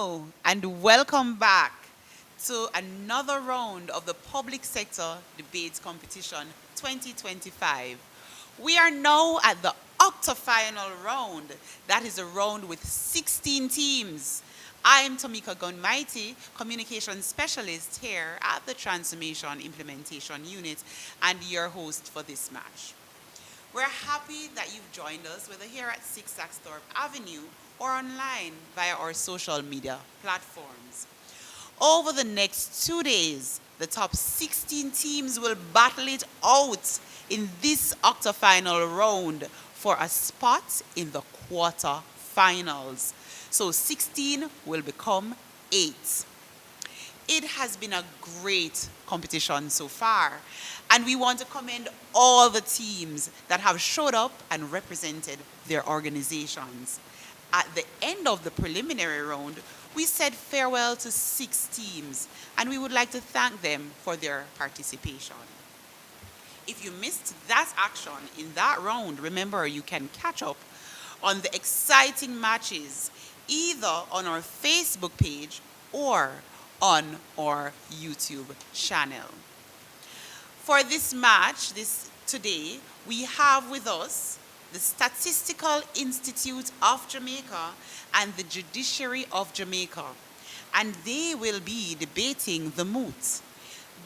And welcome back to another round of the Public Sector Debate Competition 2025. We are now at the octa-final round. That is a round with 16 teams. I am Tamika Gunmighty, Communication Specialist here at the Transformation Implementation Unit and your host for this match. We're happy that you've joined us, whether here at 6 Saxthorpe Avenue or online via our social media platforms. Over the next 2 days, the top 16 teams will battle it out in this octa-final round for a spot in the quarter-finals. So 16 will become 8. It has been a great competition so far, and we want to commend all the teams that have showed up and represented their organizations. At the end of the preliminary round, we said farewell to 6 teams, and we would like to thank them for their participation. If you missed that action in that round, remember you can catch up on the exciting matches either on our Facebook page or on our YouTube channel. For this match, today, we have with us the Statistical Institute of Jamaica and the Judiciary of Jamaica, and they will be debating the MOOT.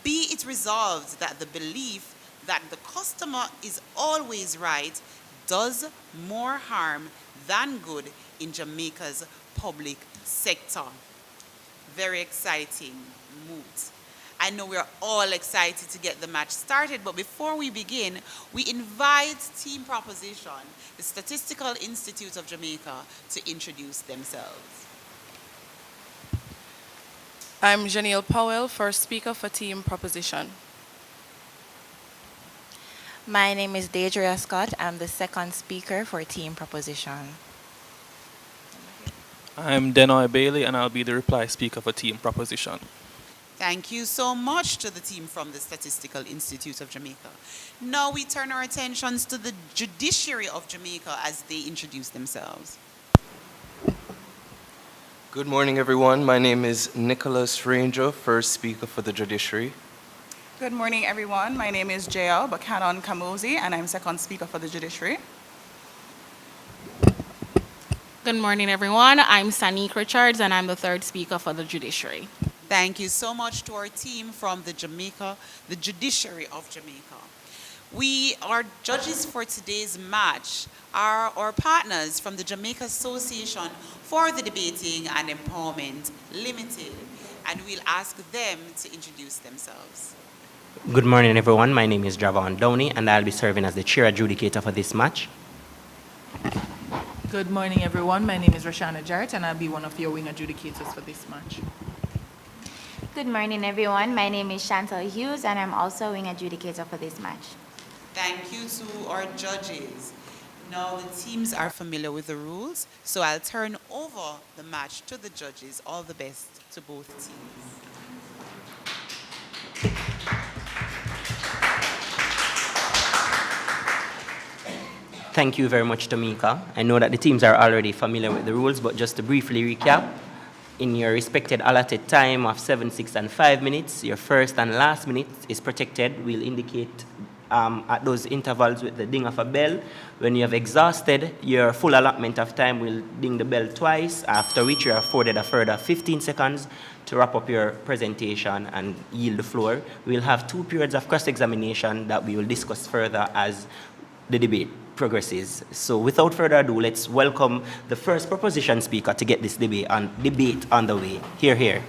Be it resolved that the belief that the customer is always right does more harm than good in Jamaica's public sector. Very exciting MOOT. I know we're all excited to get the match started, but before we begin, we invite Team Proposition, the Statistical Institute of Jamaica, to introduce themselves. I'm Janelle Powell, first speaker for Team Proposition. My name is Deidrea Scott. I'm the second speaker for Team Proposition. I'm Denoy Bailey, and I'll be the reply speaker for Team Proposition. Thank you so much to the team from the Statistical Institute of Jamaica. Now we turn our attentions to the Judiciary of Jamaica as they introduce themselves. Good morning, everyone. My name is Nicholas Ranger, first speaker for the Judiciary. Good morning, everyone. My name is J.L. Buchanan Kamosi, and I'm second speaker for the Judiciary. Good morning, everyone. I'm Sanique Richards, and I'm the third speaker for the Judiciary. Thank you so much to our team from the Judiciary of Jamaica. Our judges for today's match are our partners from the Jamaica Association for the Debating and Empowerment Limited, and we'll ask them to introduce themselves. Good morning, everyone. My name is Javon Downey, and I'll be serving as the chair adjudicator for this match. Good morning, everyone. My name is Roshana Jarrett, and I'll be one of your wing adjudicators for this match. Good morning, everyone. My name is Chantal Hughes, and I'm also a wing adjudicator for this match. Thank you to our judges. Now the teams are familiar with the rules, so I'll turn over the match to the judges. All the best to both teams. Thank you very much, Tamika. I know that the teams are already familiar with the rules, but just to briefly recap, in your respected allotted time of 7, 6, and 5 minutes, your first and last minute is protected. We'll indicate at those intervals with the ding of a bell. When you have exhausted your full allotment of time, we'll ding the bell twice, after which you are afforded a further 15 seconds to wrap up your presentation and yield the floor. We'll have 2 periods of cross-examination that we will discuss further as the debate progresses. So without further ado, let's welcome the first proposition speaker to get this debate on the way. Hear, hear.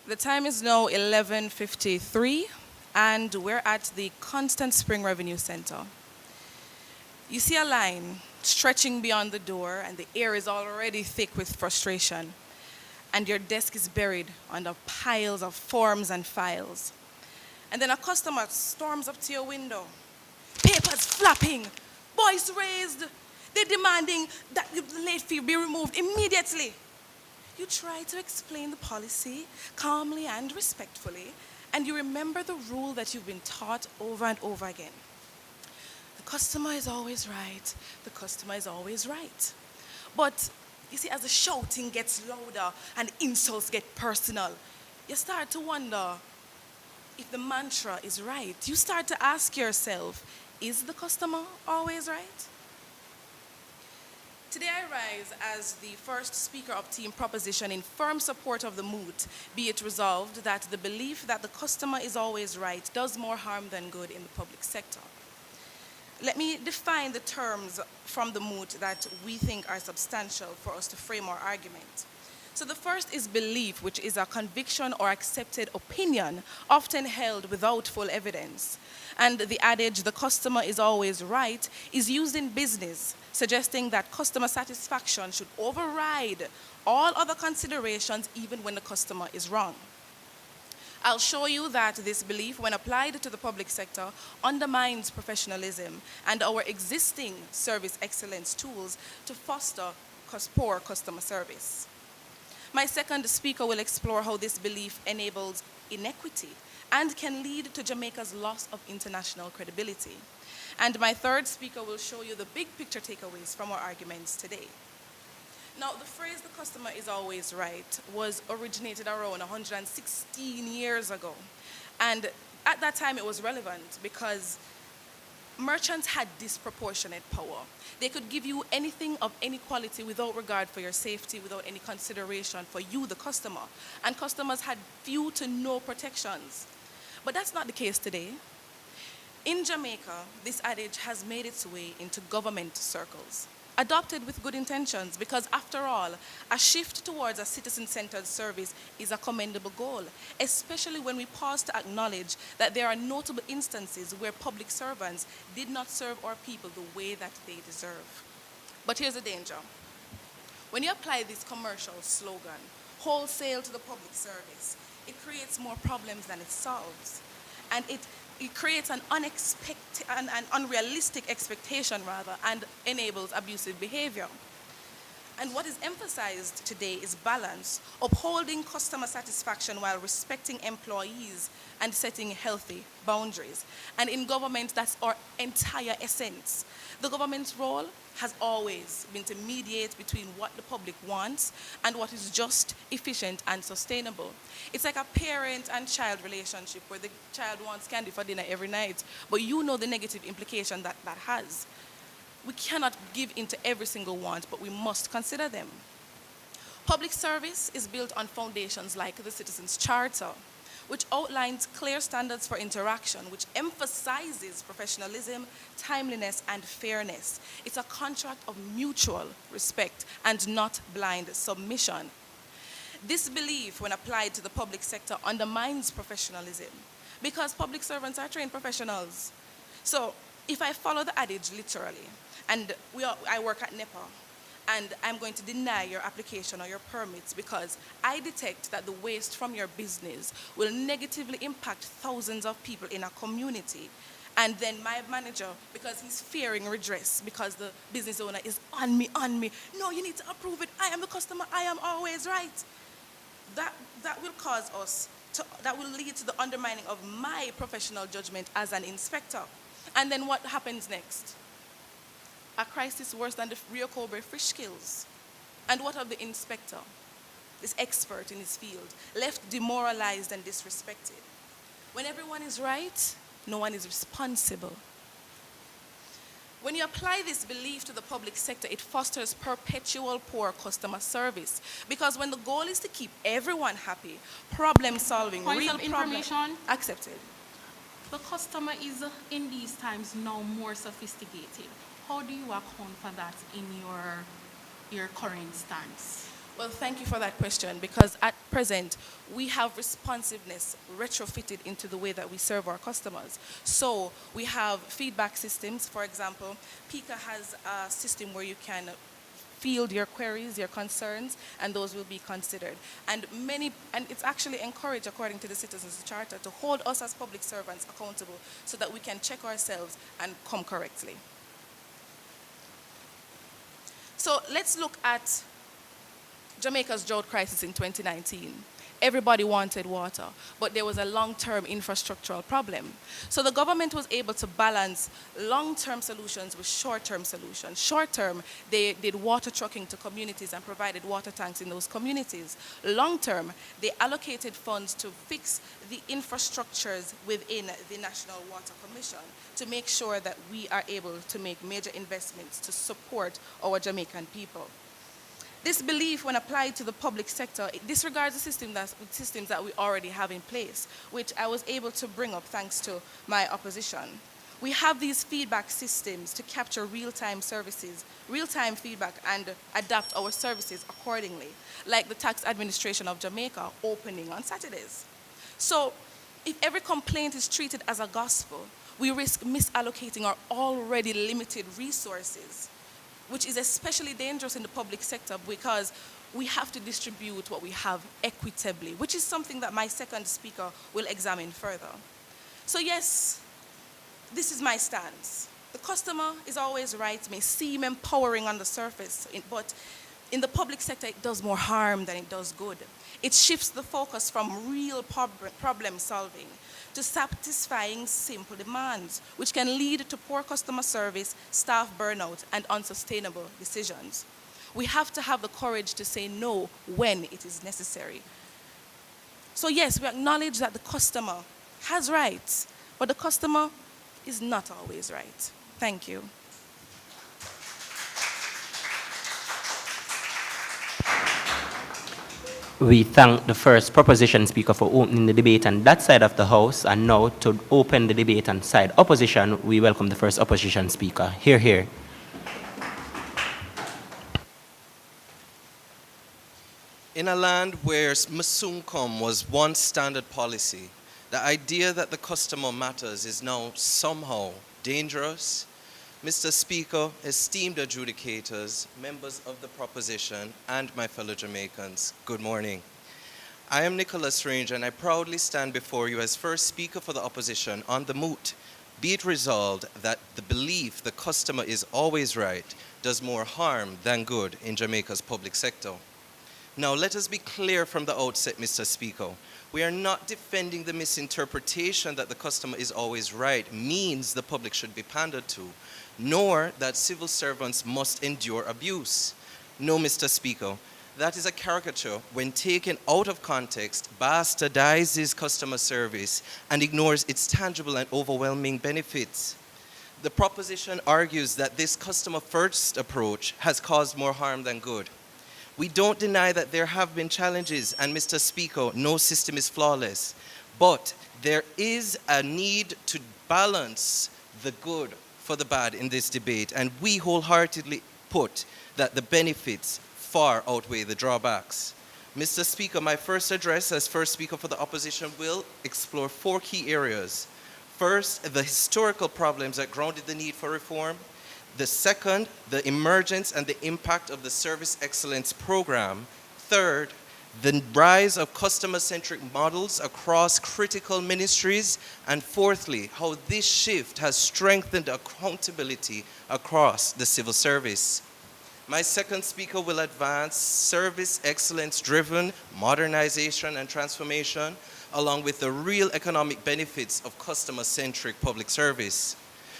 The time is now 11:53, and we're at the Constant Spring Revenue Center. You see a line stretching beyond the door, and the air is already thick with frustration, and your desk is buried under piles of forms and files. And then a customer storms up to your window, papers flapping, voice raised. They're demanding that the late fee be removed immediately. You try to explain the policy calmly and respectfully, and you remember the rule that you've been taught over and over again. The customer is always right. The customer is always right. But you see, as the shouting gets louder and insults get personal, you start to wonder if the mantra is right. You start to ask yourself, is the customer always right? Today I rise as the first speaker of Team Proposition in firm support of the MOOT, be it resolved that the belief that the customer is always right does more harm than good in the public sector. Let me define the terms from the MOOT that we think are substantial for us to frame our argument. So the first is belief, which is a conviction or accepted opinion, often held without full evidence. And the adage, the customer is always right, is used in business, suggesting that customer satisfaction should override all other considerations even when the customer is wrong. I'll show you that this belief, when applied to the public sector, undermines professionalism and our existing service excellence tools to foster poor customer service. My second speaker will explore how this belief enables inequity and can lead to Jamaica's loss of international credibility. And my third speaker will show you the big picture takeaways from our arguments today. Now, the phrase "the customer is always right" was originated around 116 years ago. And at that time, it was relevant because merchants had disproportionate power. They could give you anything of any quality without regard for your safety, without any consideration for you, the customer. And customers had few to no protections. But that's not the case today. In Jamaica, this adage has made its way into government circles, adopted with good intentions, because after all, a shift towards a citizen-centered service is a commendable goal, especially when we pause to acknowledge that there are notable instances where public servants did not serve our people the way that they deserve. But here's the danger. When you apply this commercial slogan, wholesale to the public service, it creates more problems than it solves. And it creates an unrealistic expectation, and enables abusive behavior. And what is emphasized today is balance, upholding customer satisfaction while respecting employees and setting healthy boundaries. And in government, that's our entire essence. The government's role has always been to mediate between what the public wants and what is just, efficient, and sustainable. It's like a parent and child relationship where the child wants candy for dinner every night, but you know the negative implication that that has. We cannot give in to every single want, but we must consider them. Public service is built on foundations like the Citizens' Charter, which outlines clear standards for interaction, which emphasizes professionalism, timeliness, and fairness. It's a contract of mutual respect and not blind submission. This belief, when applied to the public sector, undermines professionalism because public servants are trained professionals. So if I follow the adage literally, and I work at NEPA, and I'm going to deny your application or your permits because I detect that the waste from your business will negatively impact thousands of people in a community. And then my manager, because he's fearing redress because the business owner is on me, no, you need to approve it. I am the customer, I am always right. That will cause us that will lead to the undermining of my professional judgment as an inspector. And then what happens next? A crisis worse than the Rio Cobre fish kills. And what of the inspector, this expert in his field, left demoralized and disrespected? When everyone is right, no one is responsible. When you apply this belief to the public sector, it fosters perpetual poor customer service. Because when the goal is to keep everyone happy, problem solving, Point of information. Accepted. The customer is, in these times, now more sophisticated. How do you account for that in your current stance? Well, thank you for that question, because at present, we have responsiveness retrofitted into the way that we serve our customers. So we have feedback systems. For example, PICA has a system where you can field your queries, your concerns, and those will be considered. And it's actually encouraged, according to the Citizens' Charter, to hold us as public servants accountable so that we can check ourselves and come correctly. So let's look at Jamaica's drought crisis in 2019. everybody wanted water, but there was a long-term infrastructural problem. So the government was able to balance long-term solutions with short-term solutions. Short-term, they did water trucking to communities and provided water tanks in those communities. Long-term, they allocated funds to fix the infrastructures within the National Water Commission to make sure that we are able to make major investments to support our Jamaican people. This belief, when applied to the public sector, it disregards the systems that we already have in place, which I was able to bring up thanks to my opposition. We have these feedback systems to capture real-time services, real-time feedback, and adapt our services accordingly, like the Tax Administration of Jamaica opening on Saturdays. So if every complaint is treated as a gospel, we risk misallocating our already limited resources, which is especially dangerous in the public sector because we have to distribute what we have equitably, which is something that my second speaker will examine further. So yes, this is my stance. The customer is always right, may seem empowering on the surface, but in the public sector, it does more harm than it does good. It shifts the focus from real problem solving to satisfying simple demands, which can lead to poor customer service, staff burnout, and unsustainable decisions. We have to have the courage to say no when it is necessary. So yes, we acknowledge that the customer has rights, but the customer is not always right. Thank you. We thank the first proposition speaker for opening the debate on that side of the House, and now to open the debate on side opposition, we welcome the first opposition speaker. Hear, hear. In a land where Masumkum was one standard policy, the idea that the customer matters is now somehow dangerous. Mr. Speaker, esteemed adjudicators, members of the proposition, and my fellow Jamaicans, good morning. I am Nicholas Range, and I proudly stand before you as first speaker for the opposition on the MOOT. Be it resolved that the belief the customer is always right does more harm than good in Jamaica's public sector. Now, let us be clear from the outset, Mr. Speaker. We are not defending the misinterpretation that the customer is always right means the public should be pandered to, nor that civil servants must endure abuse. No, Mr. Speaker, that is a caricature when taken out of context, bastardizes customer service and ignores its tangible and overwhelming benefits. The proposition argues that this customer-first approach has caused more harm than good. We don't deny that there have been challenges, and Mr. Speaker, no system is flawless, but there is a need to balance the good for the bad in this debate, and we wholeheartedly put that the benefits far outweigh the drawbacks. Mr. Speaker, my first address as first speaker for the opposition will explore 4 key areas. First, the historical problems that grounded the need for reform. The second, the emergence and the impact of the Service Excellence Program. Third, the rise of customer-centric models across critical ministries. And fourthly, how this shift has strengthened accountability across the civil service. My second speaker will advance service excellence-driven modernization and transformation, along with the real economic benefits of customer-centric public service.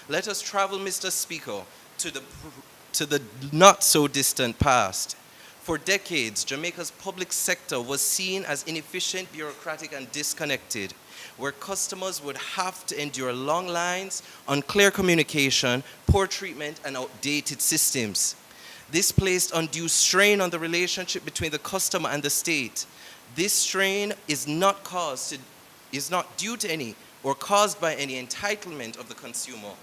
Let us travel, Mr. Speaker, to the not-so-distant past. For decades, Jamaica's public sector was seen as inefficient, bureaucratic, and disconnected, where customers would have to endure long lines, unclear communication, poor treatment, and outdated systems. This placed undue strain on the relationship between the customer and the state. This strain is not due to any or caused by any entitlement of the consumer,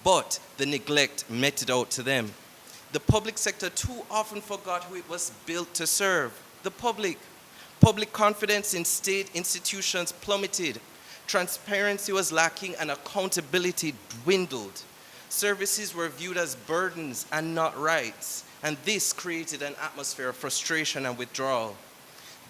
but the neglect meted out to them. The public sector too often forgot who it was built to serve, the public. Public confidence in state institutions plummeted. Transparency was lacking and accountability dwindled. Services were viewed as burdens and not rights, and this created an atmosphere of frustration and withdrawal.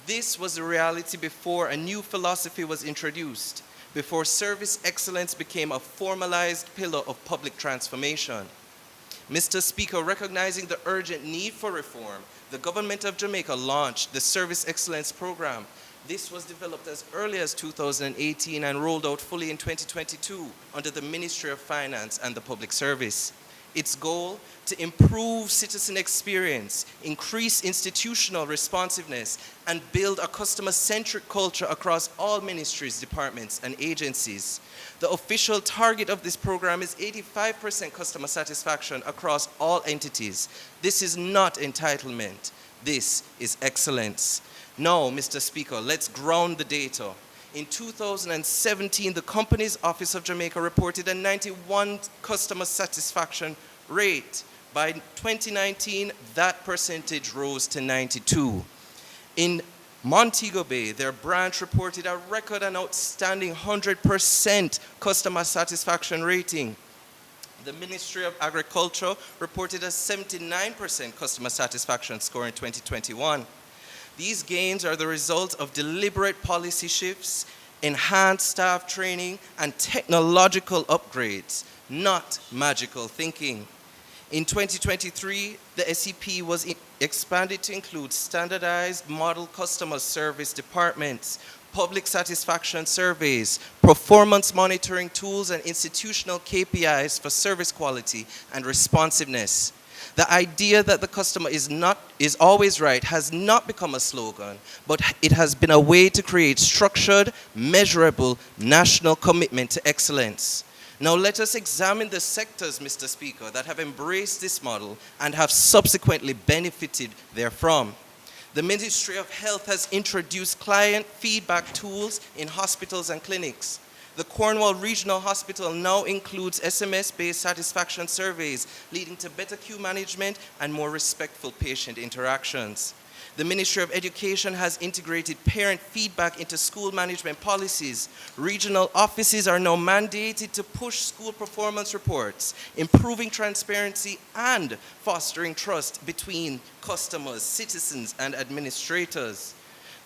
This was the reality before a new philosophy was introduced, before service excellence became a formalized pillar of public transformation. Mr. Speaker, recognizing the urgent need for reform, the government of Jamaica launched the Service Excellence Program. This was developed as early as 2018 and rolled out fully in 2022 under the Ministry of Finance and the Public Service. Its goal, to improve citizen experience, increase institutional responsiveness, and build a customer-centric culture across all ministries, departments, and agencies. The official target of this program is 85% customer satisfaction across all entities. This is not entitlement. This is excellence. Now, Mr. Speaker, let's ground the data. In 2017, the Companies Office of Jamaica reported a 91 customer satisfaction rate. By 2019, that percentage rose to 92. In Montego Bay, their branch reported a record and outstanding 100% customer satisfaction rating. The Ministry of Agriculture reported a 79% customer satisfaction score in 2021. These gains are the result of deliberate policy shifts, enhanced staff training, and technological upgrades, not magical thinking. In 2023, the SEP was expanded to include standardized model customer service departments, public satisfaction surveys, performance monitoring tools, and institutional KPIs for service quality and responsiveness. The idea that the customer is always right has not become a slogan, but it has been a way to create structured, measurable national commitment to excellence. Now let us examine the sectors, Mr. Speaker, that have embraced this model and have subsequently benefited therefrom. The Ministry of Health has introduced client feedback tools in hospitals and clinics. The Cornwall Regional Hospital now includes SMS-based satisfaction surveys, leading to better queue management and more respectful patient interactions. The Ministry of Education has integrated parent feedback into school management policies. Regional offices are now mandated to push school performance reports, improving transparency and fostering trust between customers, citizens, and administrators.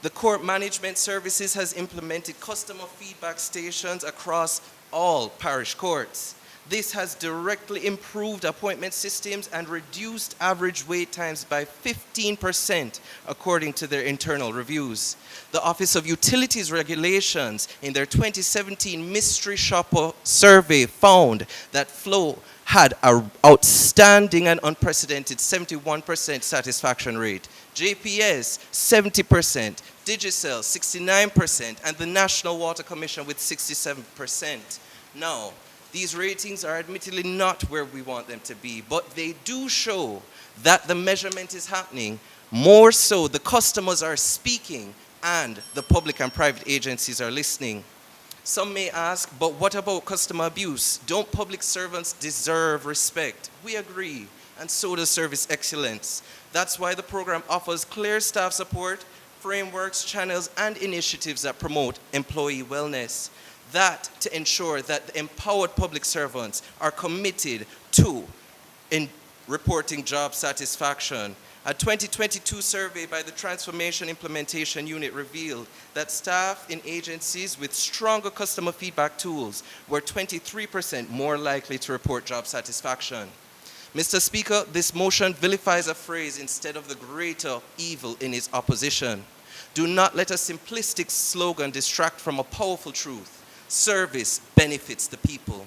The Court Management Services has implemented customer feedback stations across all parish courts. This has directly improved appointment systems and reduced average wait times by 15%, according to their internal reviews. The Office of Utilities Regulations, in their 2017 Mystery Shopper survey, found that Flow had an outstanding and unprecedented 71% satisfaction rate. JPS, 70%, Digicel, 69%, and the National Water Commission with 67%. Now, these ratings are admittedly not where we want them to be, but they do show that the measurement is happening. More so, the customers are speaking and the public and private agencies are listening. Some may ask, but what about customer abuse? Don't public servants deserve respect? We agree, and so does service excellence. That's why the program offers clear staff support, frameworks, channels, and initiatives that promote employee wellness. That to ensure that the empowered public servants are committed to reporting job satisfaction. A 2022 survey by the Transformation Implementation Unit revealed that staff in agencies with stronger customer feedback tools were 23% more likely to report job satisfaction. Mr. Speaker, this motion vilifies a phrase instead of the greater evil in its opposition. Do not let a simplistic slogan distract from a powerful truth. Service benefits the people.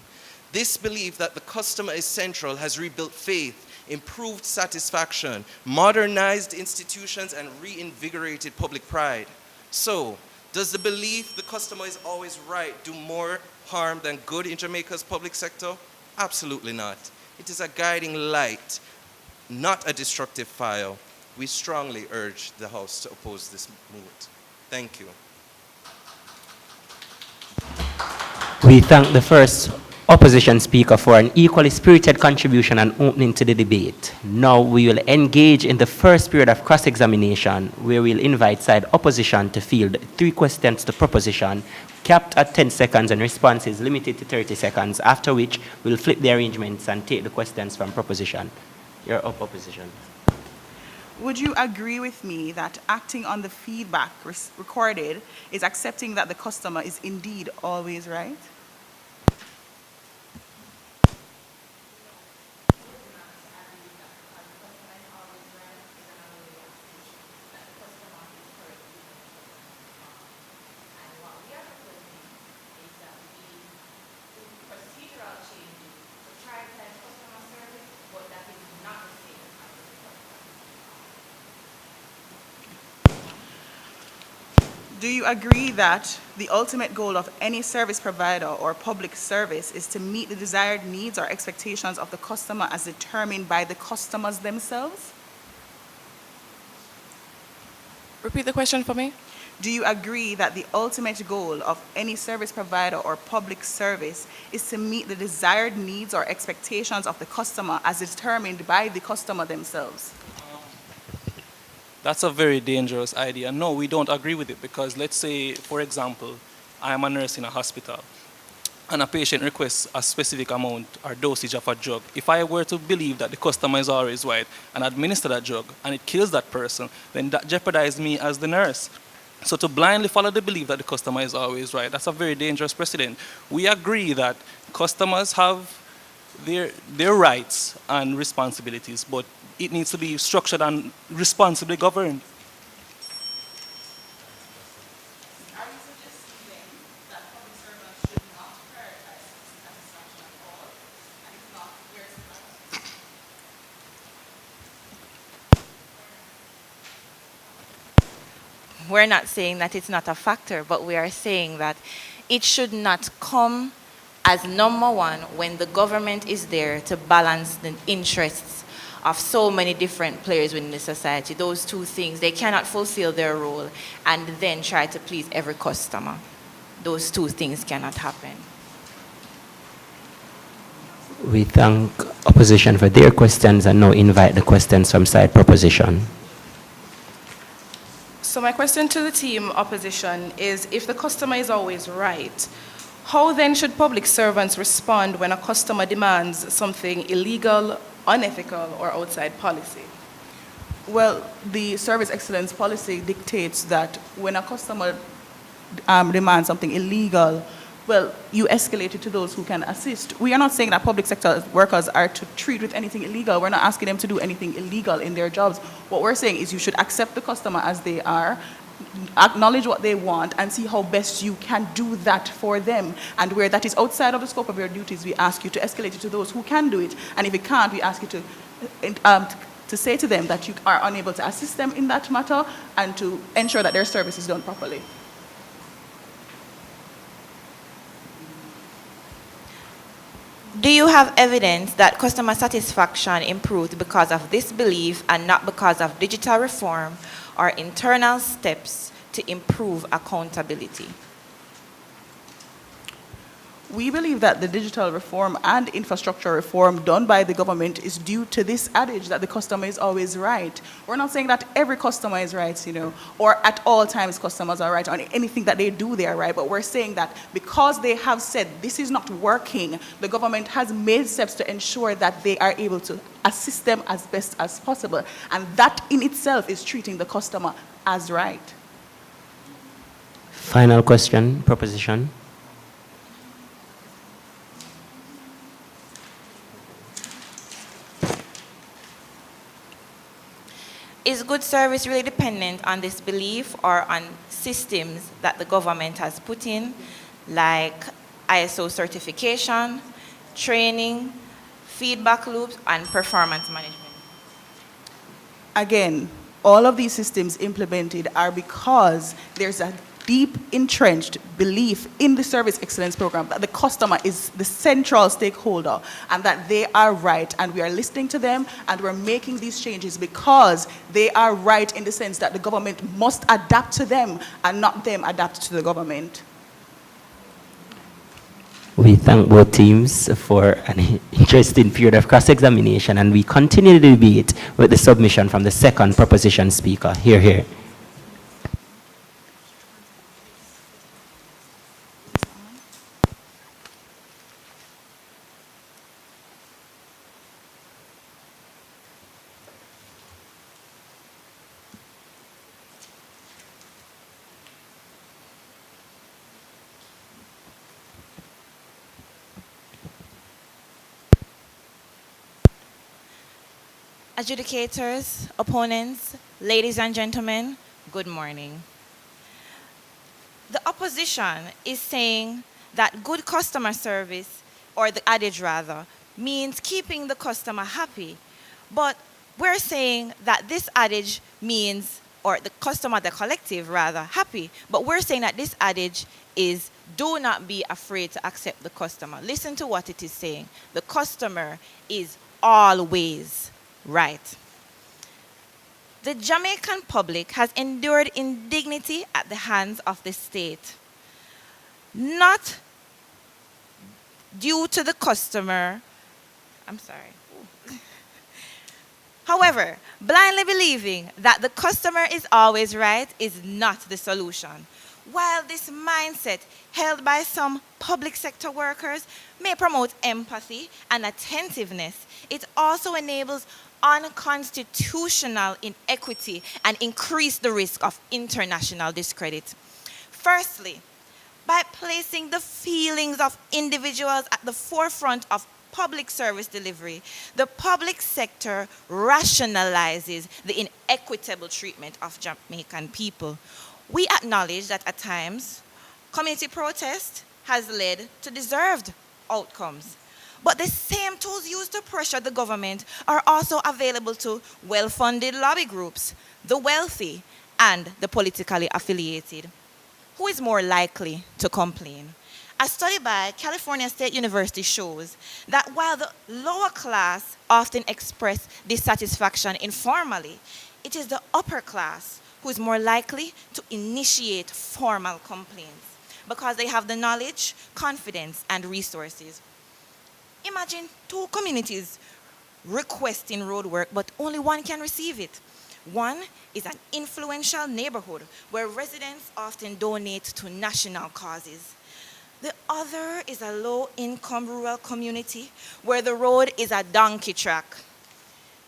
This belief that the customer is central has rebuilt faith, improved satisfaction, modernized institutions, and reinvigorated public pride. So, does the belief the customer is always right do more harm than good in Jamaica's public sector? Absolutely not. It is a guiding light, not a destructive fire. We strongly urge the House to oppose this MOOT. Thank you. We thank the first opposition speaker for an equally spirited contribution and opening to the debate. Now we will engage in the first period of cross-examination, where we'll invite side opposition to field 3 questions to proposition, capped at 10 seconds and responses limited to 30 seconds, after which we'll flip the arrangements and take the questions from proposition. You're up, opposition. Would you agree with me that acting on the feedback recorded is accepting that the customer is indeed always right? Do you agree that the ultimate goal of any service provider or public service is to meet the desired needs or expectations of the customer as determined by the customers themselves? Repeat the question for me. Do you agree that the ultimate goal of any service provider or public service is to meet the desired needs or expectations of the customer as determined by the customer themselves? That's a very dangerous idea. No, we don't agree with it because let's say, for example, I am a nurse in a hospital and a patient requests a specific amount or dosage of a drug. If I were to believe that the customer is always right and administer that drug and it kills that person, then that jeopardizes me as the nurse. So to blindly follow the belief that the customer is always right, that's a very dangerous precedent. We agree that customers have their rights and responsibilities, but it needs to be structured and responsibly governed. Are you suggesting that public servants should not prioritize satisfaction at all? And if not, where's that? We're not saying that it's not a factor, but we are saying that it should not come as number one when the government is there to balance the interests of so many different players within the society. Those two things, they cannot fulfill their role and then try to please every customer. Those two things cannot happen. We thank opposition for their questions and now invite the questions from side proposition. So my question to the team opposition is, if the customer is always right, how then should public servants respond when a customer demands something illegal, unethical, or outside policy? Well, the service excellence policy dictates that when a customer demands something illegal, well, you escalate it to those who can assist. We are not saying that public sector workers are to treat with anything illegal. We're not asking them to do anything illegal in their jobs. What we're saying is you should accept the customer as they are, acknowledge what they want, and see how best you can do that for them. And where that is outside of the scope of your duties, we ask you to escalate it to those who can do it. And if you can't, we ask you to say to them that you are unable to assist them in that matter and to ensure that their service is done properly. Do you have evidence that customer satisfaction improved because of this belief and not because of digital reform or internal steps to improve accountability? We believe that the digital reform and infrastructure reform done by the government is due to this adage that the customer is always right. We're not saying that every customer is right, or at all times customers are right, or anything that they do they are right, but we're saying that because they have said this is not working, the government has made steps to ensure that they are able to assist them as best as possible. And that in itself is treating the customer as right. Final question, proposition. Is good service really dependent on this belief or on systems that the government has put in, like ISO certification, training, feedback loops, and performance management? Again, all of these systems implemented are because there's a deep entrenched belief in the service excellence program that the customer is the central stakeholder and that they are right, and we are listening to them and we're making these changes because they are right in the sense that the government must adapt to them and not them adapt to the government. We thank both teams for an interesting period of cross-examination, and we continue the debate with the submission from the second proposition speaker. Hear, hear. Adjudicators, opponents, ladies and gentlemen, good morning. The opposition is saying that good customer service, or the adage rather, means keeping the customer happy. But we're saying that this adage means or the customer, the collective rather, happy. But we're saying that this adage is do not be afraid to accept the customer. Listen to what it is saying. The customer is always right. The Jamaican public has endured indignity at the hands of the state, not due to the customer. I'm sorry. However, blindly believing that the customer is always right is not the solution. While this mindset held by some public sector workers may promote empathy and attentiveness, it also enables unconstitutional inequity and increase the risk of international discredit. Firstly, by placing the feelings of individuals at the forefront of public service delivery, the public sector rationalizes the inequitable treatment of Jamaican people. We acknowledge that at times, community protest has led to deserved outcomes. But the same tools used to pressure the government are also available to well-funded lobby groups, the wealthy, and the politically affiliated. Who is more likely to complain? A study by California State University shows that while the lower class often express dissatisfaction informally, it is the upper class who is more likely to initiate formal complaints because they have the knowledge, confidence, and resources. Imagine two communities requesting road work, but only one can receive it. One is an influential neighborhood where residents often donate to national causes. The other is a low-income rural community where the road is a donkey track.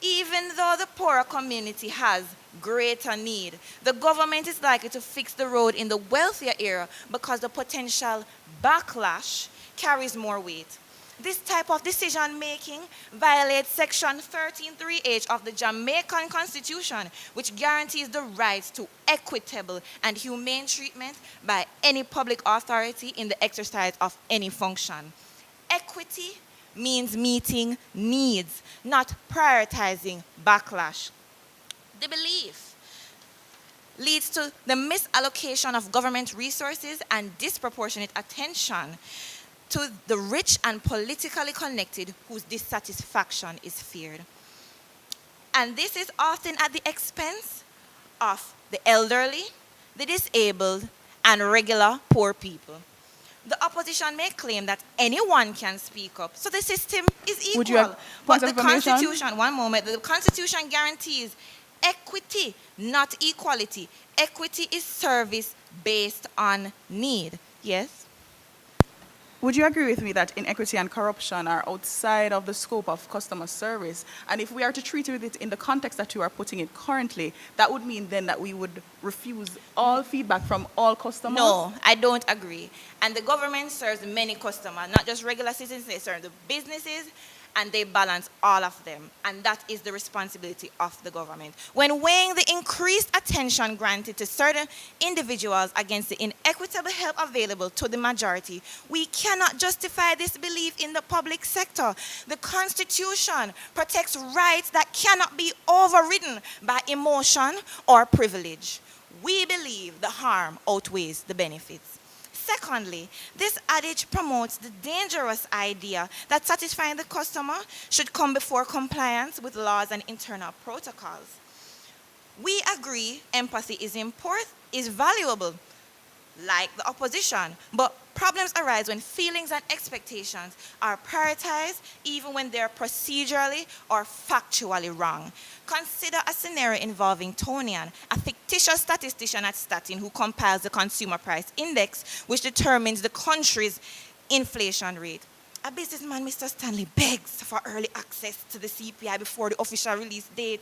Even though the poorer community has greater need, the government is likely to fix the road in the wealthier area because the potential backlash carries more weight. This type of decision-making violates Section 13(3)(h) of the Jamaican Constitution, which guarantees the right to equitable and humane treatment by any public authority in the exercise of any function. Equity means meeting needs, not prioritizing backlash. The belief leads to the misallocation of government resources and disproportionate attention to the rich and politically connected whose dissatisfaction is feared. And this is often at the expense of the elderly, the disabled, and regular poor people. The opposition may claim that anyone can speak up, so the system is equal. Would you have but points of the information? Constitution, one moment, the Constitution guarantees equity, not equality. Equity is service based on need. Yes? Would you agree with me that inequity and corruption are outside of the scope of customer service? And if we are to treat it in the context that you are putting it currently, that would mean then that we would refuse all feedback from all customers? No, I don't agree. And the government serves many customers, not just regular citizens, they serve the businesses, and they balance all of them. And that is the responsibility of the government. When weighing the increased attention granted to certain individuals against the inequitable help available to the majority, we cannot justify this belief in the public sector. The Constitution protects rights that cannot be overridden by emotion or privilege. We believe the harm outweighs the benefits. Secondly, this adage promotes the dangerous idea that satisfying the customer should come before compliance with laws and internal protocols. We agree empathy is valuable, like the opposition, but problems arise when feelings and expectations are prioritized even when they're procedurally or factually wrong. Consider a scenario involving Tonian, a fictitious statistician at Statin who compiles the Consumer Price Index, which determines the country's inflation rate. A businessman, Mr. Stanley, begs for early access to the CPI before the official release date.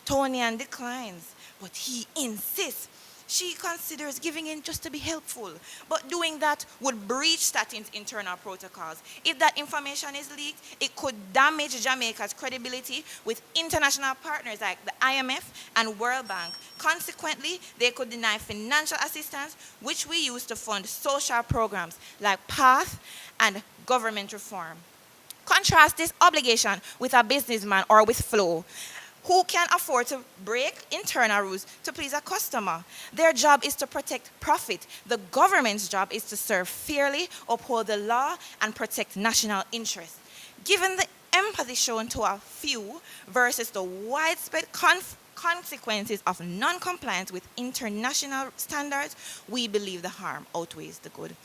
Tonian declines, but he insists. She considers giving in just to be helpful, but doing that would breach Statin's internal protocols. If that information is leaked, it could damage Jamaica's credibility with international partners like the IMF and World Bank. Consequently, they could deny financial assistance, which we use to fund social programs like PATH and government reform. Contrast this obligation with a businessman or with Flow. Who can afford to break internal rules to please a customer? Their job is to protect profit. The government's job is to serve fairly, uphold the law, and protect national interests. Given the empathy shown to a few versus the widespread consequences of non-compliance with international standards, we believe the harm outweighs the good.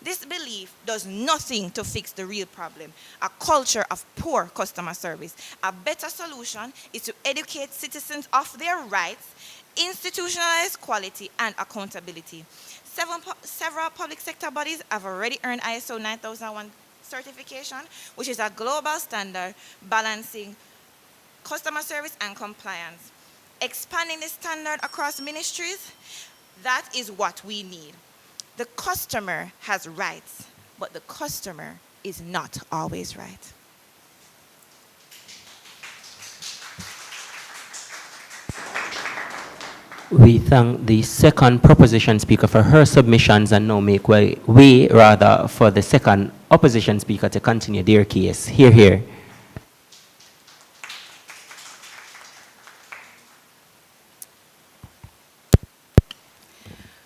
This belief does nothing to fix the real problem, a culture of poor customer service. A better solution is to educate citizens of their rights, institutionalize quality and accountability. Several public sector bodies have already earned ISO 9001 certification, which is a global standard balancing customer service and compliance. Expanding the standard across ministries, that is what we need. The customer has rights, but the customer is not always right. We thank the second proposition speaker for her submissions and now make way for the second opposition speaker to continue their case. Hear, hear.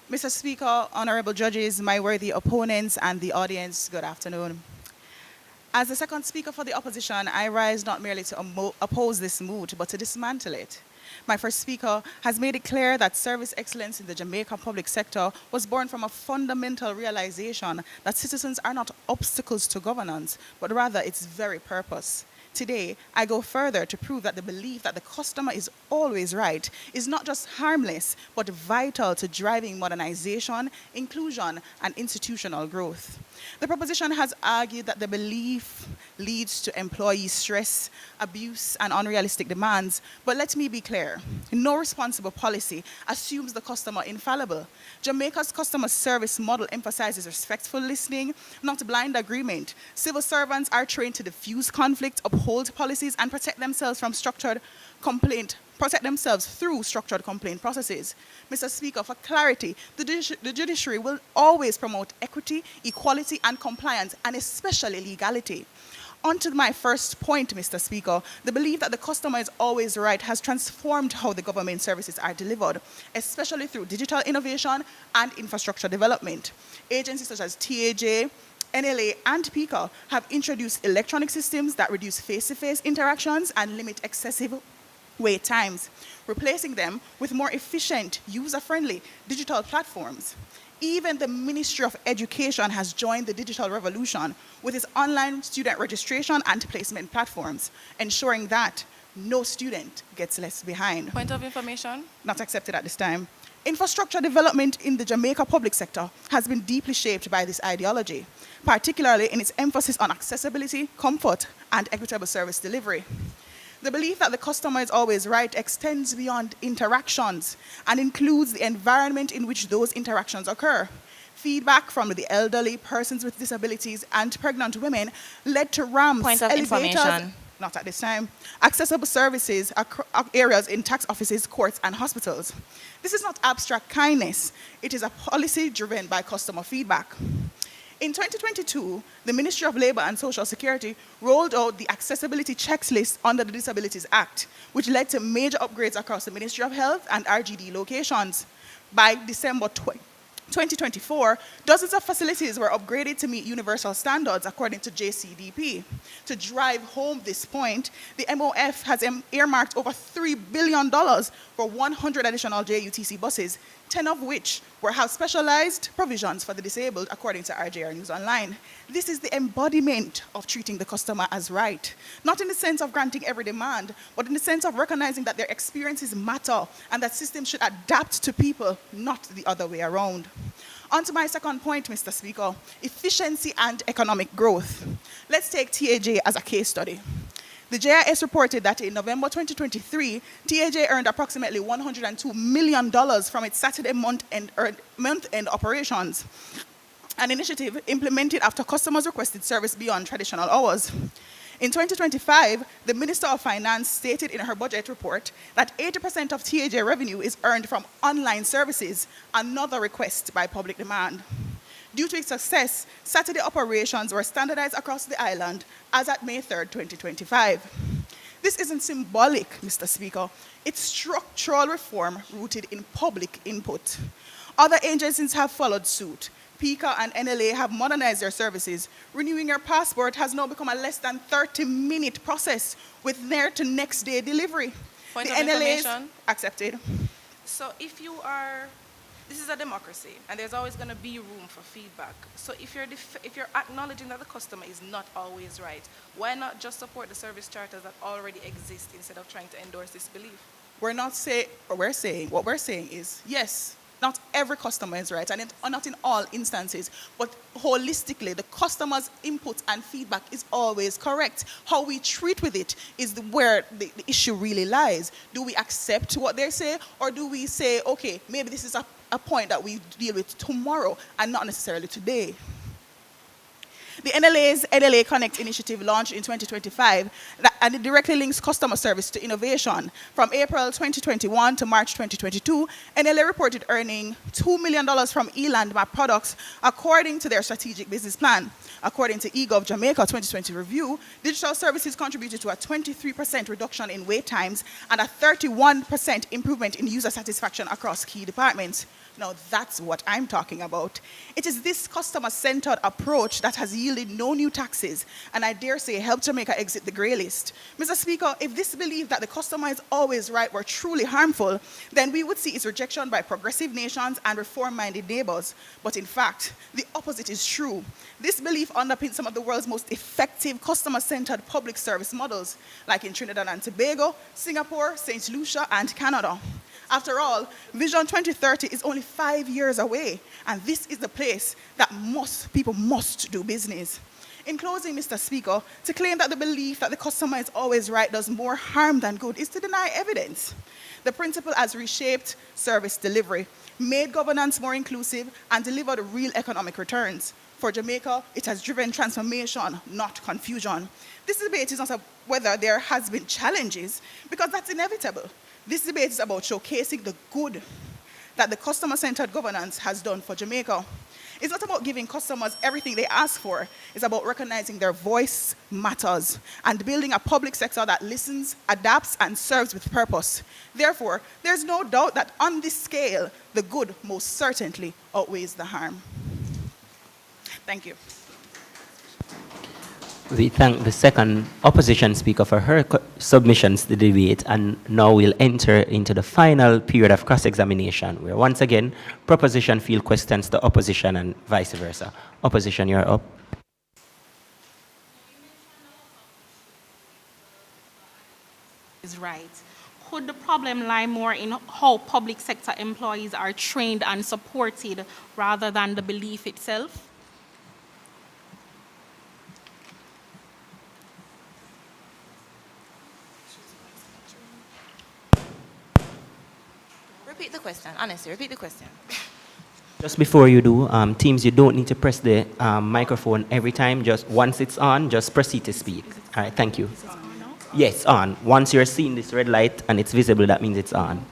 Mr. Speaker, honorable judges, my worthy opponents, and the audience, good afternoon. As the second speaker for the opposition, I rise not merely to oppose this MOOT, but to dismantle it. My first speaker has made it clear that service excellence in the Jamaica public sector was born from a fundamental realization that citizens are not obstacles to governance, but rather its very purpose. Today, I go further to prove that the belief that the customer is always right is not just harmless, but vital to driving modernization, inclusion, and institutional growth. The proposition has argued that the belief leads to employee stress, abuse, and unrealistic demands, but let me be clear, no responsible policy assumes the customer infallible. Jamaica's customer service model emphasizes respectful listening, not blind agreement. Civil servants are trained to diffuse conflict, uphold policies, and protect themselves through structured complaint processes. Mr. Speaker, for clarity, the judiciary will always promote equity, equality, and compliance, and especially legality. On to my first point, Mr. Speaker, the belief that the customer is always right has transformed how the government services are delivered, especially through digital innovation and infrastructure development. Agencies such as TAJ, NLA, and PICA have introduced electronic systems that reduce face-to-face interactions and limit excessive wait times, replacing them with more efficient, user-friendly digital platforms. Even the Ministry of Education has joined the digital revolution with its online student registration and placement platforms, ensuring that no student gets left behind. Point of information? Not accepted at this time. Infrastructure development in the Jamaica public sector has been deeply shaped by this ideology, particularly in its emphasis on accessibility, comfort, and equitable service delivery. The belief that the customer is always right extends beyond interactions and includes the environment in which those interactions occur. Feedback from the elderly, persons with disabilities, and pregnant women led to ramps, Point of elevators, information. not at this time, accessible services areas in tax offices, courts, and hospitals. This is not abstract kindness. It is a policy driven by customer feedback. In 2022, the Ministry of Labour and Social Security rolled out the accessibility checklist under the Disabilities Act, which led to major upgrades across the Ministry of Health and RGD locations. By December 2024, dozens of facilities were upgraded to meet universal standards according to JCDP. To drive home this point, the MOF has earmarked over $3 billion for 100 additional JUTC buses, 10 of which will have specialized provisions for the disabled, according to RJR News Online. This is the embodiment of treating the customer as right, not in the sense of granting every demand, but in the sense of recognizing that their experiences matter and that systems should adapt to people, not the other way around. On to my second point, Mr. Speaker, efficiency and economic growth. Let's take TAJ as a case study. The JIS reported that in November 2023, TAJ earned approximately $102 million from its Saturday month-end operations, an initiative implemented after customers requested service beyond traditional hours. In 2025, the Minister of Finance stated in her budget report that 80% of TAJ revenue is earned from online services, another request by public demand. Due to its success, Saturday operations were standardized across the island as at May 3, 2025. This isn't symbolic, Mr. Speaker. It's structural reform rooted in public input. Other agencies have followed suit. PICA and NLA have modernized their services. Renewing your passport has now become a less than 30-minute process with near to next day delivery. Point The of NLA's information. accepted. So if you are, this is a democracy, and there's always going to be room for feedback. So if you're acknowledging that the customer is not always right, why not just support the service charters that already exist instead of trying to endorse this belief? What we're saying is, yes, not every customer is right, and not in all instances, but holistically, the customer's input and feedback is always correct. How we treat with it is where the issue really lies. Do we accept what they say, or do we say, okay, maybe this is a point that we deal with tomorrow and not necessarily today? The NLA's NLA Connect initiative launched in 2025, and it directly links customer service to innovation. From April 2021 to March 2022, NLA reported earning $2 million from eLand map products according to their strategic business plan. According to eGov Jamaica 2020 review, digital services contributed to a 23% reduction in wait times and a 31% improvement in user satisfaction across key departments. Now, that's what I'm talking about. It is this customer-centered approach that has yielded no new taxes, and I dare say helped Jamaica exit the grey list. Mr. Speaker, if this belief that the customer is always right were truly harmful, then we would see its rejection by progressive nations and reform-minded neighbors. But in fact, the opposite is true. This belief underpins some of the world's most effective customer-centered public service models, like in Trinidad and Tobago, Singapore, St. Lucia, and Canada. After all, Vision 2030 is only 5 years away, and this is the place that most people must do business. In closing, Mr. Speaker, to claim that the belief that the customer is always right does more harm than good is to deny evidence. The principle has reshaped service delivery, made governance more inclusive, and delivered real economic returns. For Jamaica, it has driven transformation, not confusion. This debate is not whether there has been challenges, because that's inevitable. This debate is about showcasing the good that the customer-centered governance has done for Jamaica. It's not about giving customers everything they ask for. It's about recognizing their voice matters and building a public sector that listens, adapts, and serves with purpose. Therefore, there's no doubt that on this scale, the good most certainly outweighs the harm. Thank you. We thank the second opposition speaker for her submissions to the debate, and now we'll enter into the final period of cross-examination, where once again, proposition field questions the opposition and vice versa. Opposition, you're up. Is right. Could the problem lie more in how public sector employees are trained and supported rather than the belief itself? Repeat the question. Honestly, repeat the question. Just before you do, teams, you don't need to press the microphone every time. Just once it's on, just proceed to speak. All right, thank you. Yes, on. Once you're seeing this red light and it's visible, that means it's on.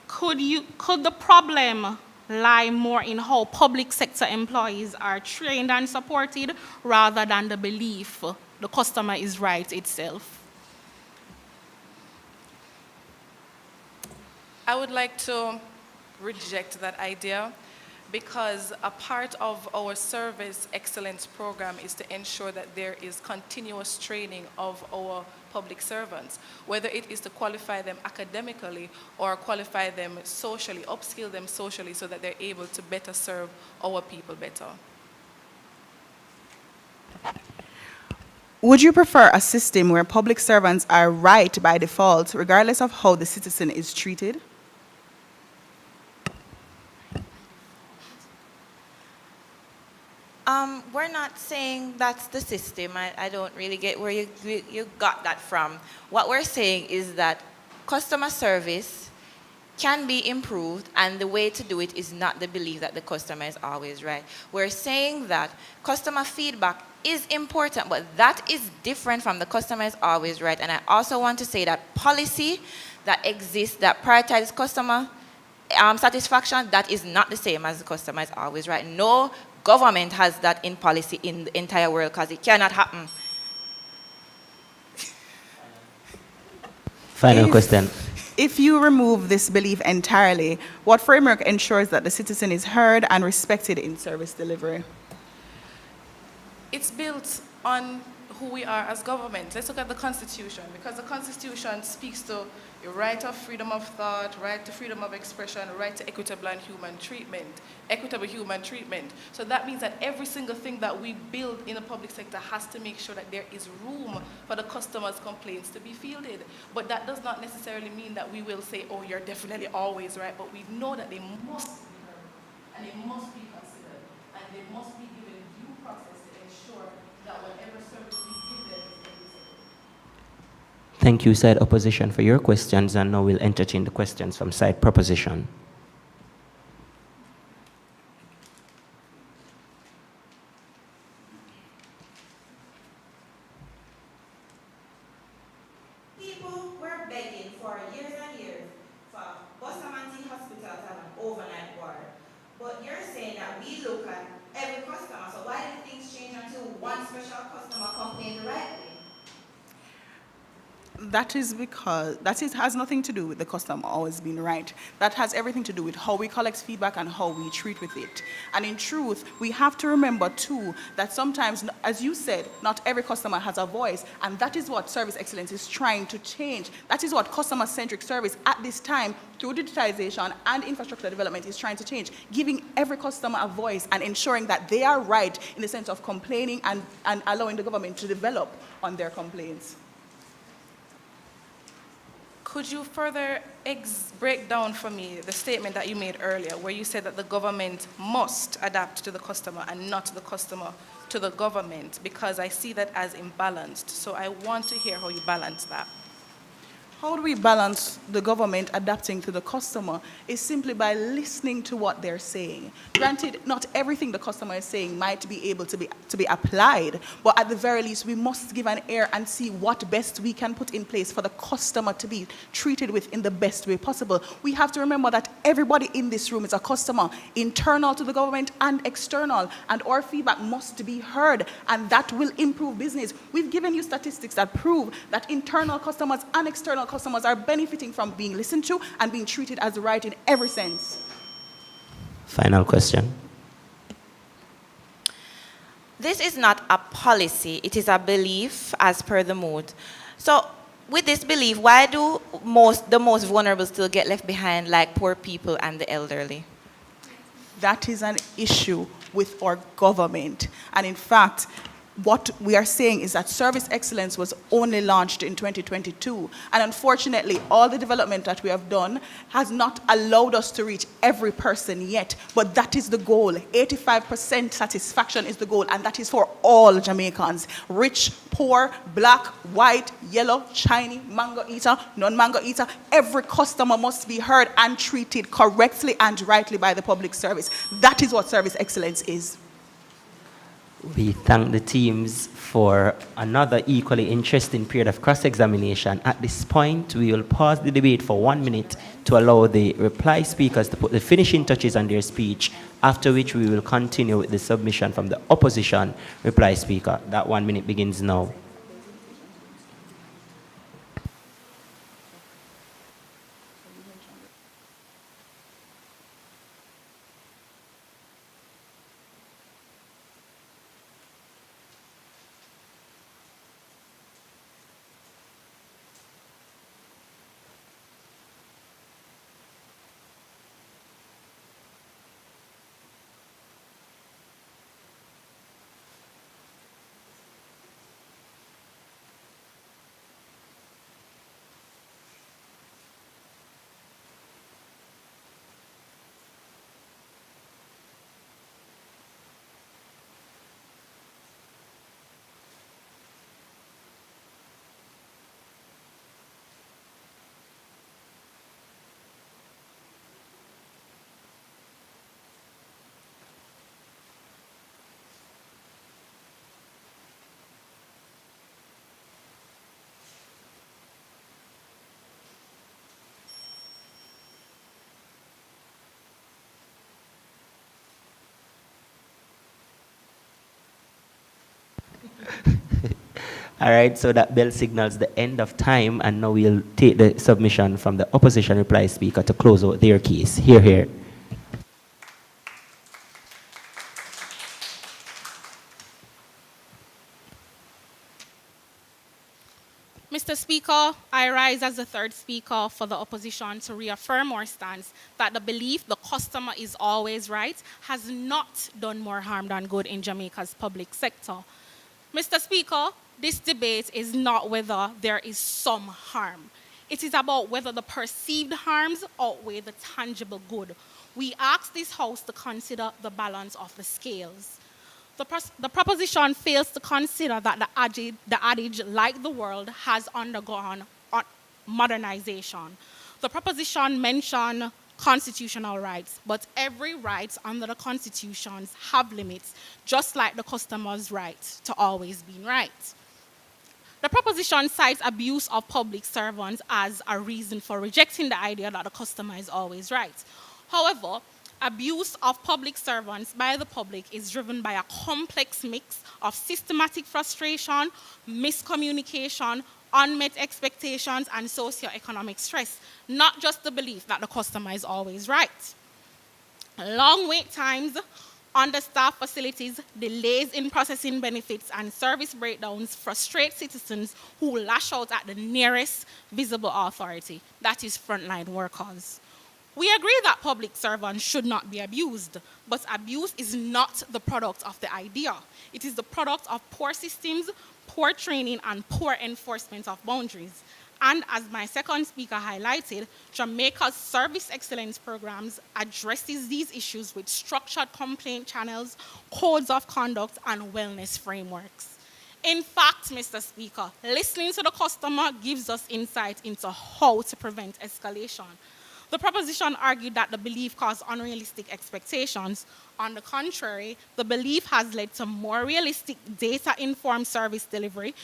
Could the problem lie more in how public sector employees are trained and supported rather than the belief the customer is right itself? I would like to reject that idea, because a part of our service excellence program is to ensure that there is continuous training of our public servants, whether it is to qualify them academically or qualify them socially, upskill them socially so that they're able to better serve our people better. Would you prefer a system where public servants are right by default, regardless of how the citizen is treated? We're not saying that's the system. I don't really get where you got that from. What we're saying is that customer service can be improved, and the way to do it is not the belief that the customer is always right. We're saying that customer feedback is important, but that is different from the customer is always right. And I also want to say that policy that exists that prioritizes customer satisfaction, that is not the same as the customer is always right. No government has that in policy in the entire world, because it cannot happen. Final question. If you remove this belief entirely, what framework ensures that the citizen is heard and respected in service delivery? It's built on who we are as government. Let's look at the Constitution, because the Constitution speaks to your right of freedom of thought, right to freedom of expression, right to equitable human treatment. So that means that every single thing that we build in the public sector has to make sure that there is room for the customer's complaints to be fielded. But that does not necessarily mean that we will say, oh, you're definitely always right, but we know that they must be heard, and they must be considered, and they must be given due process to ensure that whatever service we give them is equitable. Thank you, side opposition, for your questions, and now we'll entertain the questions from side proposition. People were begging for years and years for Bustamante Hospital to have an overnight ward. But you're saying that we look at every customer, so why did things change until one special customer complained the right way? That is because has nothing to do with the customer always being right. That has everything to do with how we collect feedback and how we treat with it. And in truth, we have to remember too that sometimes, as you said, not every customer has a voice, and that is what service excellence is trying to change. That is what customer-centric service at this time, through digitization and infrastructure development, is trying to change, giving every customer a voice and ensuring that they are right in the sense of complaining and allowing the government to develop on their complaints. Could you further break down for me the statement that you made earlier, where you said that the government must adapt to the customer and not the customer to the government? Because I see that as imbalanced. So I want to hear how you balance that. How do we balance the government adapting to the customer is simply by listening to what they're saying. Granted, not everything the customer is saying might be able to be applied, but at the very least, we must give an ear and see what best we can put in place for the customer to be treated with in the best way possible. We have to remember that everybody in this room is a customer, internal to the government and external, and our feedback must be heard, and that will improve business. We've given you statistics that prove that internal customers and external customers are benefiting from being listened to and being treated as right in every sense. Final question. This is not a policy, it is a belief as per the MOOT. So with this belief, why do the most vulnerable still get left behind, like poor people and the elderly? That is an issue with our government. And in fact, what we are saying is that service excellence was only launched in 2022. And unfortunately, all the development that we have done has not allowed us to reach every person yet. But that is the goal. 85% satisfaction is the goal, and that is for all Jamaicans. Rich, poor, black, white, yellow, Chinese, mango eater, non-mango eater. Every customer must be heard and treated correctly and rightly by the public service. That is what service excellence is. We thank the teams for another equally interesting period of cross-examination. At this point, we will pause the debate for 1 minute to allow the reply speakers to put the finishing touches on their speech, after which we will continue with the submission from the opposition reply speaker. That 1 minute begins now. All right, so that bell signals the end of time, and now we'll take the submission from the opposition reply speaker to close out their case. Hear, hear. Mr. Speaker, I rise as the third speaker for the opposition to reaffirm our stance that the belief the customer is always right has not done more harm than good in Jamaica's public sector. Mr. Speaker, this debate is not whether there is some harm. It is about whether the perceived harms outweigh the tangible good. We ask this House to consider the balance of the scales. The proposition fails to consider that the adage, like the world, has undergone modernization. The proposition mentions constitutional rights, but every right under the constitutions have limits, just like the customer's right to always be right. The proposition cites abuse of public servants as a reason for rejecting the idea that the customer is always right. However, abuse of public servants by the public is driven by a complex mix of systematic frustration, miscommunication, unmet expectations, and socioeconomic stress, not just the belief that the customer is always right. Long wait times, understaffed facilities, delays in processing benefits, and service breakdowns frustrate citizens who lash out at the nearest visible authority, that is frontline workers. We agree that public servants should not be abused, but abuse is not the product of the idea. It is the product of poor systems, poor training, and poor enforcement of boundaries. And as my second speaker highlighted, Jamaica's service excellence programs addresses these issues with structured complaint channels, codes of conduct, and wellness frameworks. In fact, Mr. Speaker, listening to the customer gives us insight into how to prevent escalation. The proposition argued that the belief caused unrealistic expectations. On the contrary, the belief has led to more realistic data-informed service delivery.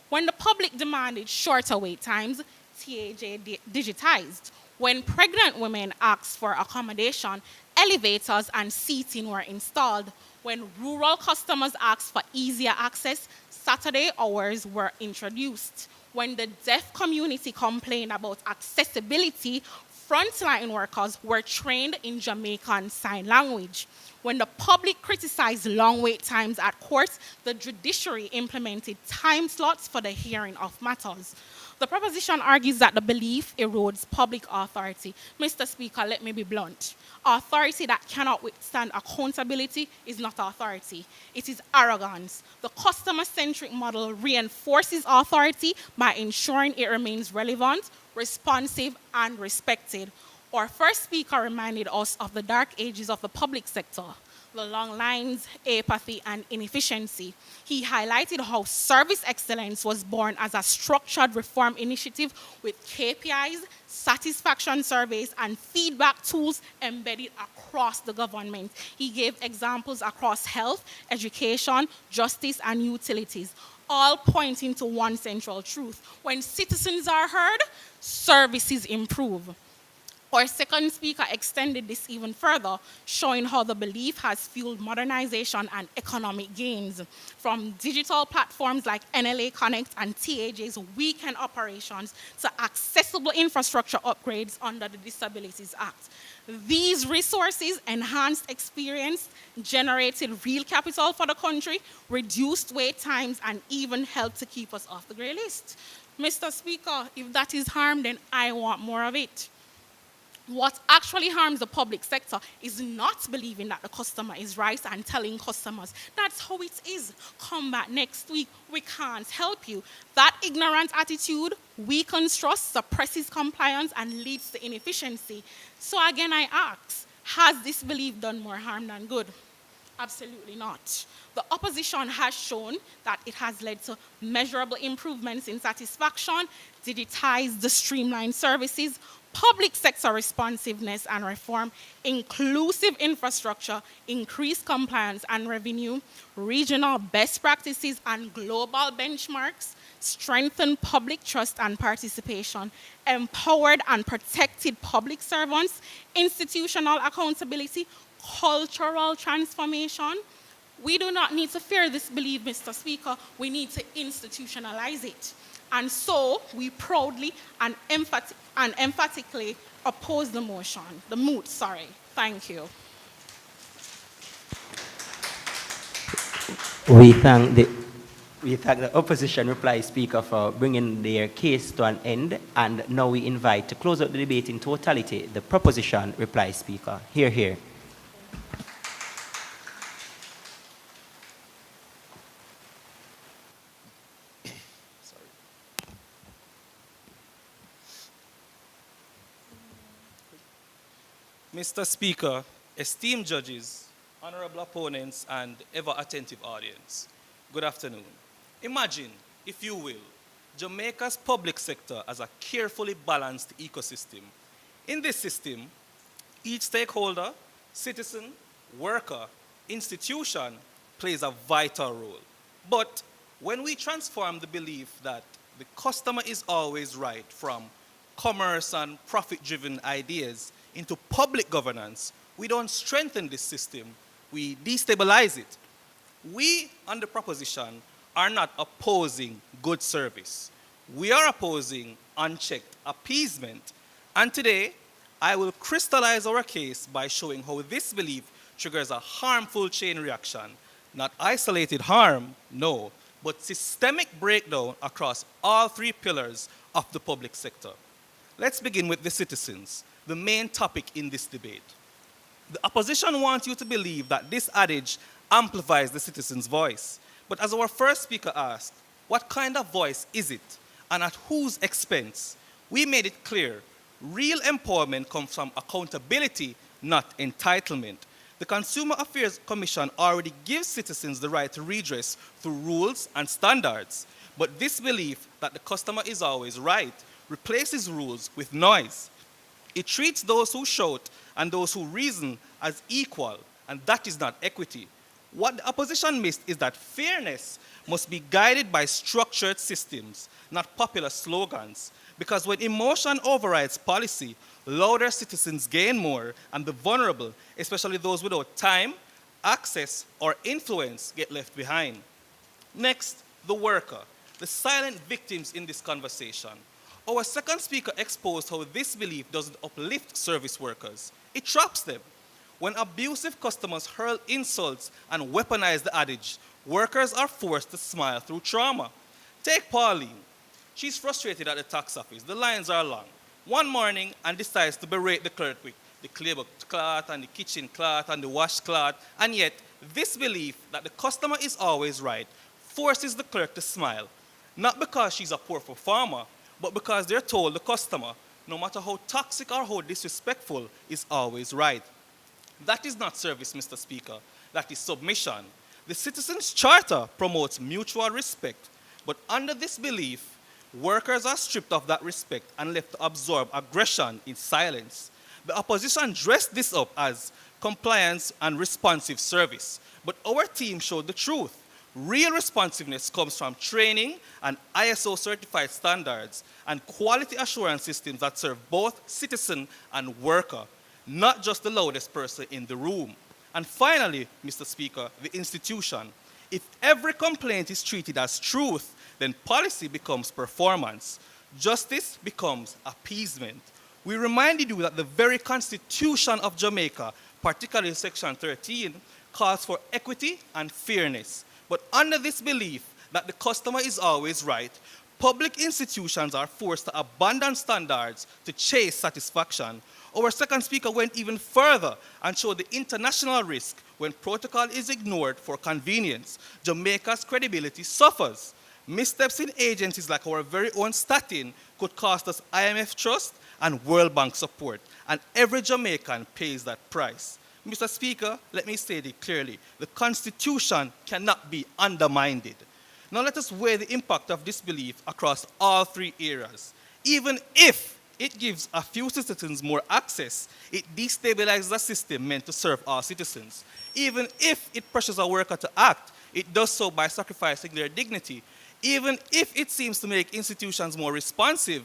When the public demanded shorter wait times, TAJ digitized. When pregnant women asked for accommodation, elevators and seating were installed. When rural customers asked for easier access, Saturday hours were introduced. When the deaf community complained about accessibility, frontline workers were trained in Jamaican Sign Language. When the public criticized long wait times at court, the judiciary implemented time slots for the hearing of matters. The proposition argues that the belief erodes public authority. Mr. Speaker, let me be blunt. Authority that cannot withstand accountability is not authority. It is arrogance. The customer-centric model reinforces authority by ensuring it remains relevant, responsive, and respected. Our first speaker reminded us of the dark ages of the public sector, the long lines, apathy, and inefficiency. He highlighted how service excellence was born as a structured reform initiative with KPIs, satisfaction surveys, and feedback tools embedded across the government. He gave examples across health, education, justice, and utilities, all pointing to one central truth. When citizens are heard, services improve. Our second speaker extended this even further, showing how the belief has fueled modernization and economic gains, from digital platforms like NLA Connect and TAJ's weekend operations to accessible infrastructure upgrades under the Disabilities Act. These resources enhanced experience, generated real capital for the country, reduced wait times, and even helped to keep us off the grey list. Mr. Speaker, if that is harm, then I want more of it. What actually harms the public sector is not believing that the customer is right and telling customers, that's how it is, come back next week, we can't help you. That ignorant attitude weakens trust, suppresses compliance, and leads to inefficiency. So again, I ask, has this belief done more harm than good? Absolutely not. The opposition has shown that it has led to measurable improvements in satisfaction, digitized the streamlined services, public sector responsiveness and reform, inclusive infrastructure, increased compliance and revenue, regional best practices and global benchmarks, strengthened public trust and participation, empowered and protected public servants, institutional accountability, cultural transformation. We do not need to fear this belief, Mr. Speaker. We need to institutionalize it. And so we proudly and emphatically oppose the motion, the MOOT, sorry. Thank you. We thank the opposition reply speaker for bringing their case to an end, and now we invite to close out the debate in totality the proposition reply speaker. Hear, hear. Mr. Speaker, esteemed judges, honorable opponents, and ever-attentive audience, good afternoon. Imagine, if you will, Jamaica's public sector as a carefully balanced ecosystem. In this system, each stakeholder, citizen, worker, institution plays a vital role. But when we transform the belief that the customer is always right from commerce and profit-driven ideas into public governance, we don't strengthen this system, we destabilize it. We, on the proposition, are not opposing good service. We are opposing unchecked appeasement. And today, I will crystallize our case by showing how this belief triggers a harmful chain reaction. Not isolated harm, no, but systemic breakdown across all three pillars of the public sector. Let's begin with the citizens, the main topic in this debate. The opposition wants you to believe that this adage amplifies the citizen's voice. But as our first speaker asked, what kind of voice is it, and at whose expense? We made it clear, real empowerment comes from accountability, not entitlement. The Consumer Affairs Commission already gives citizens the right to redress through rules and standards. But this belief that the customer is always right replaces rules with noise. It treats those who shout and those who reason as equal, and that is not equity. What the opposition missed is that fairness must be guided by structured systems, not popular slogans. Because when emotion overrides policy, louder citizens gain more, and the vulnerable, especially those without time, access, or influence, get left behind. Next, the worker, the silent victims in this conversation. Our second speaker exposed how this belief doesn't uplift service workers. It traps them. When abusive customers hurl insults and weaponize the adage, workers are forced to smile through trauma. Take Pauline. She's frustrated at the tax office. The lines are long. One morning, and decides to berate the clerk with the claybook cloth and the kitchen cloth and the washcloth, and yet this belief that the customer is always right forces the clerk to smile, not because she's a poor performer, but because they're told the customer, no matter how toxic or how disrespectful, is always right. That is not service, Mr. Speaker. That is submission. The Citizens' Charter promotes mutual respect, but under this belief, workers are stripped of that respect and left to absorb aggression in silence. The opposition dressed this up as compliance and responsive service, but our team showed the truth. Real responsiveness comes from training and ISO-certified standards and quality assurance systems that serve both citizen and worker, not just the loudest person in the room. And finally, Mr. Speaker, the institution. If every complaint is treated as truth, then policy becomes performance. Justice becomes appeasement. We reminded you that the very Constitution of Jamaica, particularly Section 13, calls for equity and fairness. But under this belief that the customer is always right, public institutions are forced to abandon standards to chase satisfaction. Our second speaker went even further and showed the international risk when protocol is ignored for convenience. Jamaica's credibility suffers. Missteps in agencies like our very own Statin could cost us IMF trust and World Bank support, and every Jamaican pays that price. Mr. Speaker, let me state it clearly. The Constitution cannot be undermined. Now let us weigh the impact of this belief across all three areas. Even if it gives a few citizens more access, it destabilizes a system meant to serve all citizens. Even if it pressures a worker to act, it does so by sacrificing their dignity. Even if it seems to make institutions more responsive,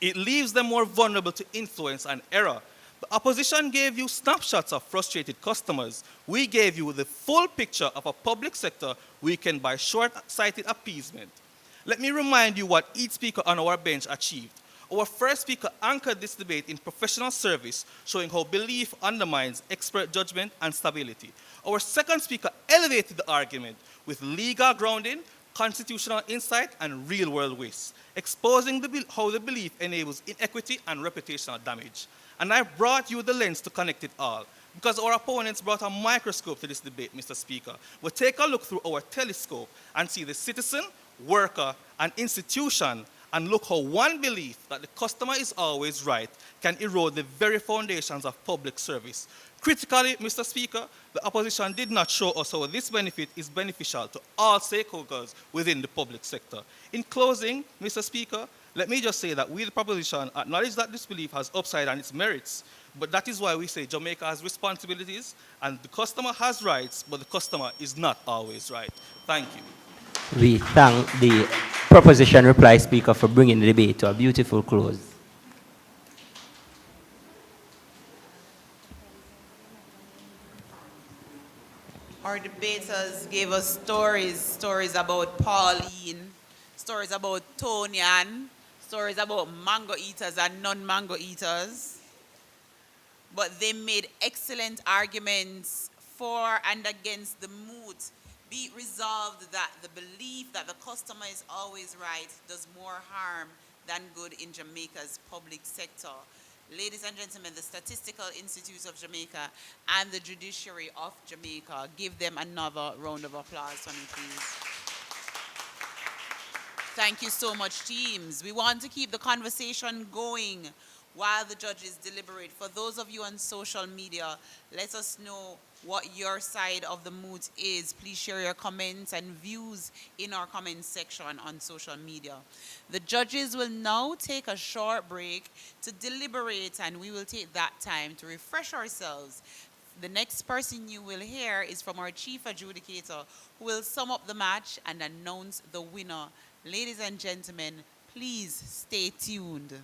it leaves them more vulnerable to influence and error. The opposition gave you snapshots of frustrated customers. We gave you the full picture of a public sector weakened by short-sighted appeasement. Let me remind you what each speaker on our bench achieved. Our first speaker anchored this debate in professional service, showing how belief undermines expert judgment and stability. Our second speaker elevated the argument with legal grounding, constitutional insight, and real-world risks, exposing how the belief enables inequity and reputational damage. And I brought you the lens to connect it all, because our opponents brought a microscope to this debate, Mr. Speaker. We'll take a look through our telescope and see the citizen, worker, and institution, and look how one belief that the customer is always right can erode the very foundations of public service. Critically, Mr. Speaker, the opposition did not show us how this benefit is beneficial to all stakeholders within the public sector. In closing, Mr. Speaker, let me just say that we, the proposition, acknowledge that this belief has upside and its merits, but that is why we say Jamaica has responsibilities and the customer has rights, but the customer is not always right. Thank you. We thank the proposition reply speaker for bringing the debate to a beautiful close. Our debaters gave us stories about Pauline, stories about Tonian, stories about mango eaters and non-mango eaters. But they made excellent arguments for and against the MOOT. Be it resolved that the belief that the customer is always right does more harm than good in Jamaica's public sector. Ladies and gentlemen, the Statistical Institute of Jamaica and the Judiciary of Jamaica, give them another round of applause for me, please. Thank you so much, teams. We want to keep the conversation going while the judges deliberate. For those of you on social media, let us know what your side of the moot is. Please share your comments and views in our comments section on social media. The judges will now take a short break to deliberate, and we will take that time to refresh ourselves. The next person you will hear is from our chief adjudicator, who will sum up the match and announce the winner. Ladies and gentlemen, please stay tuned.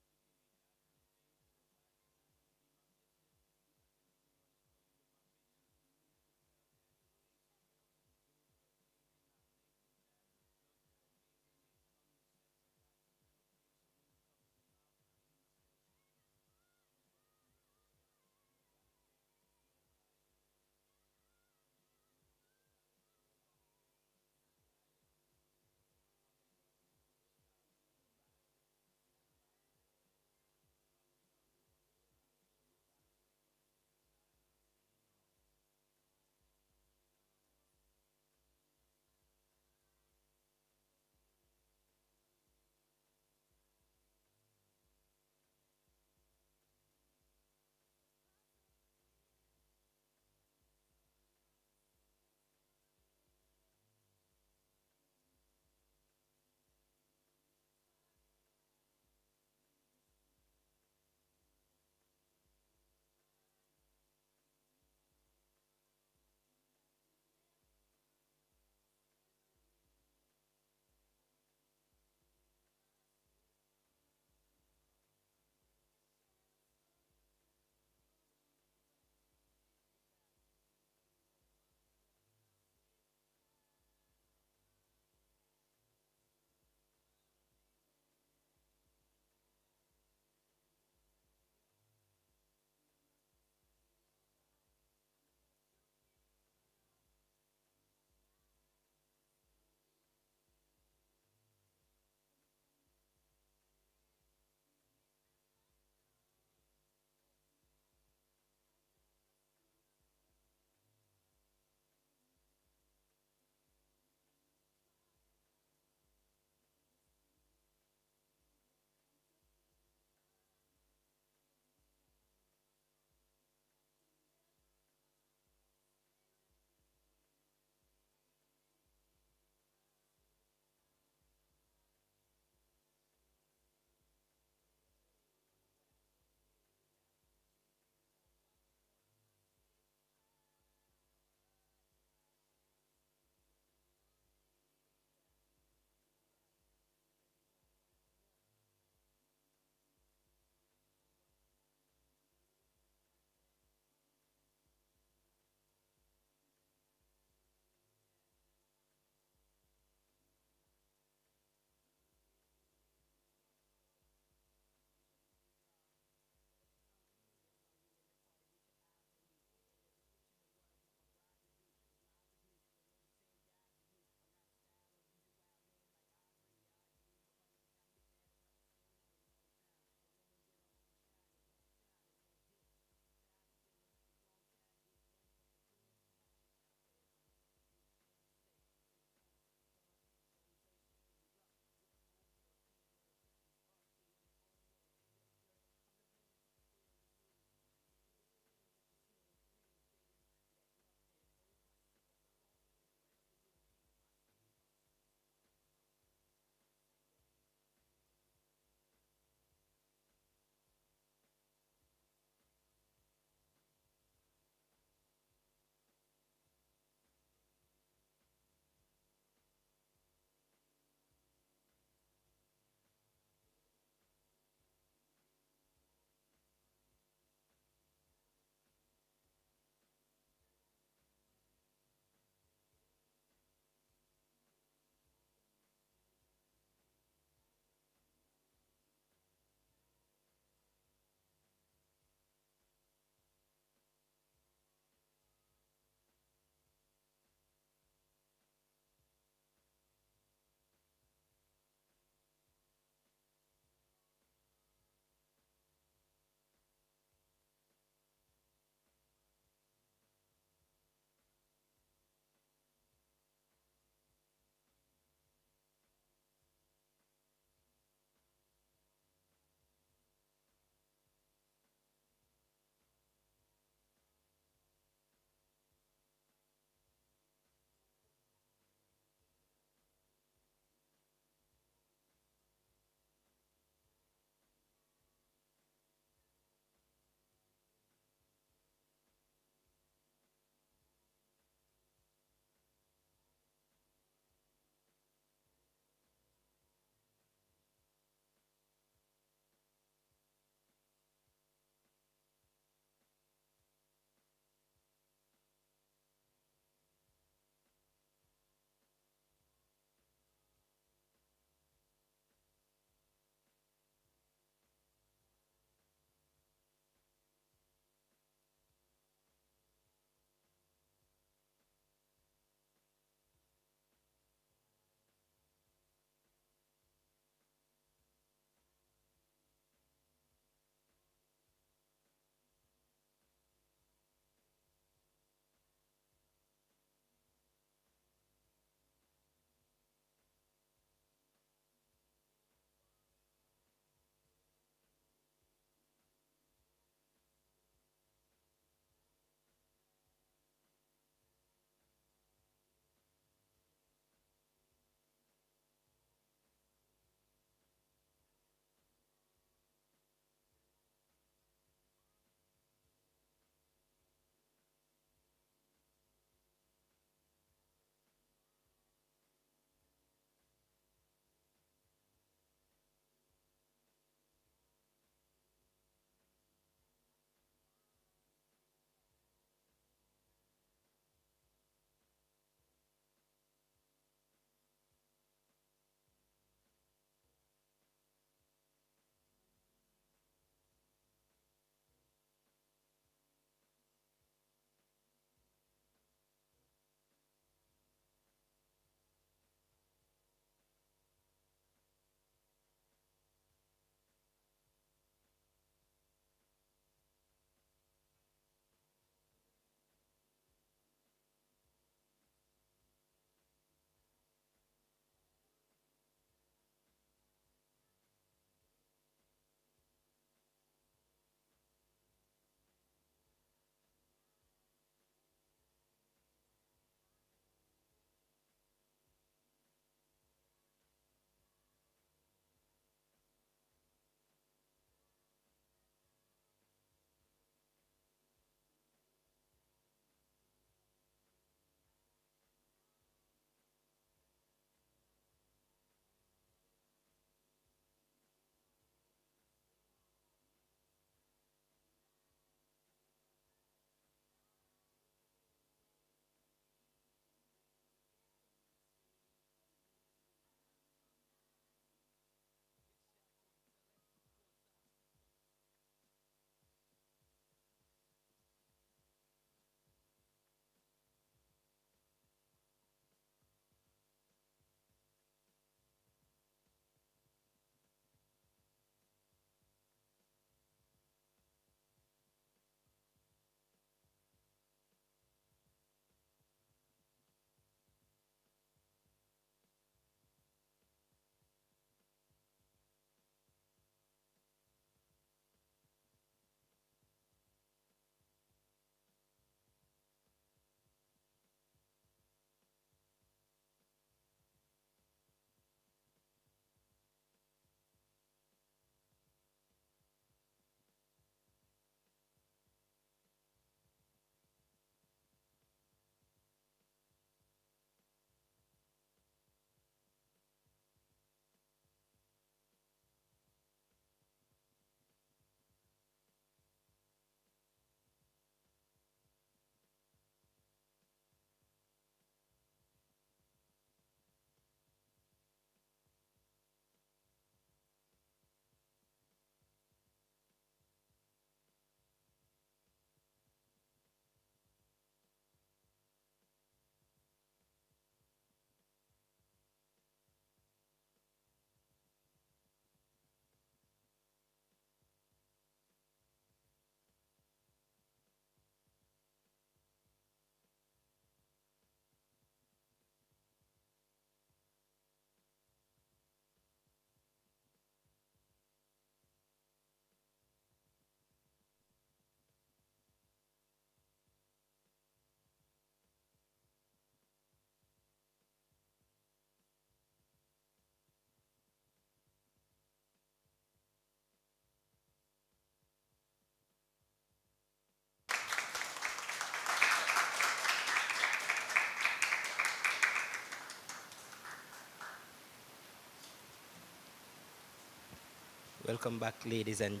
Welcome back, ladies and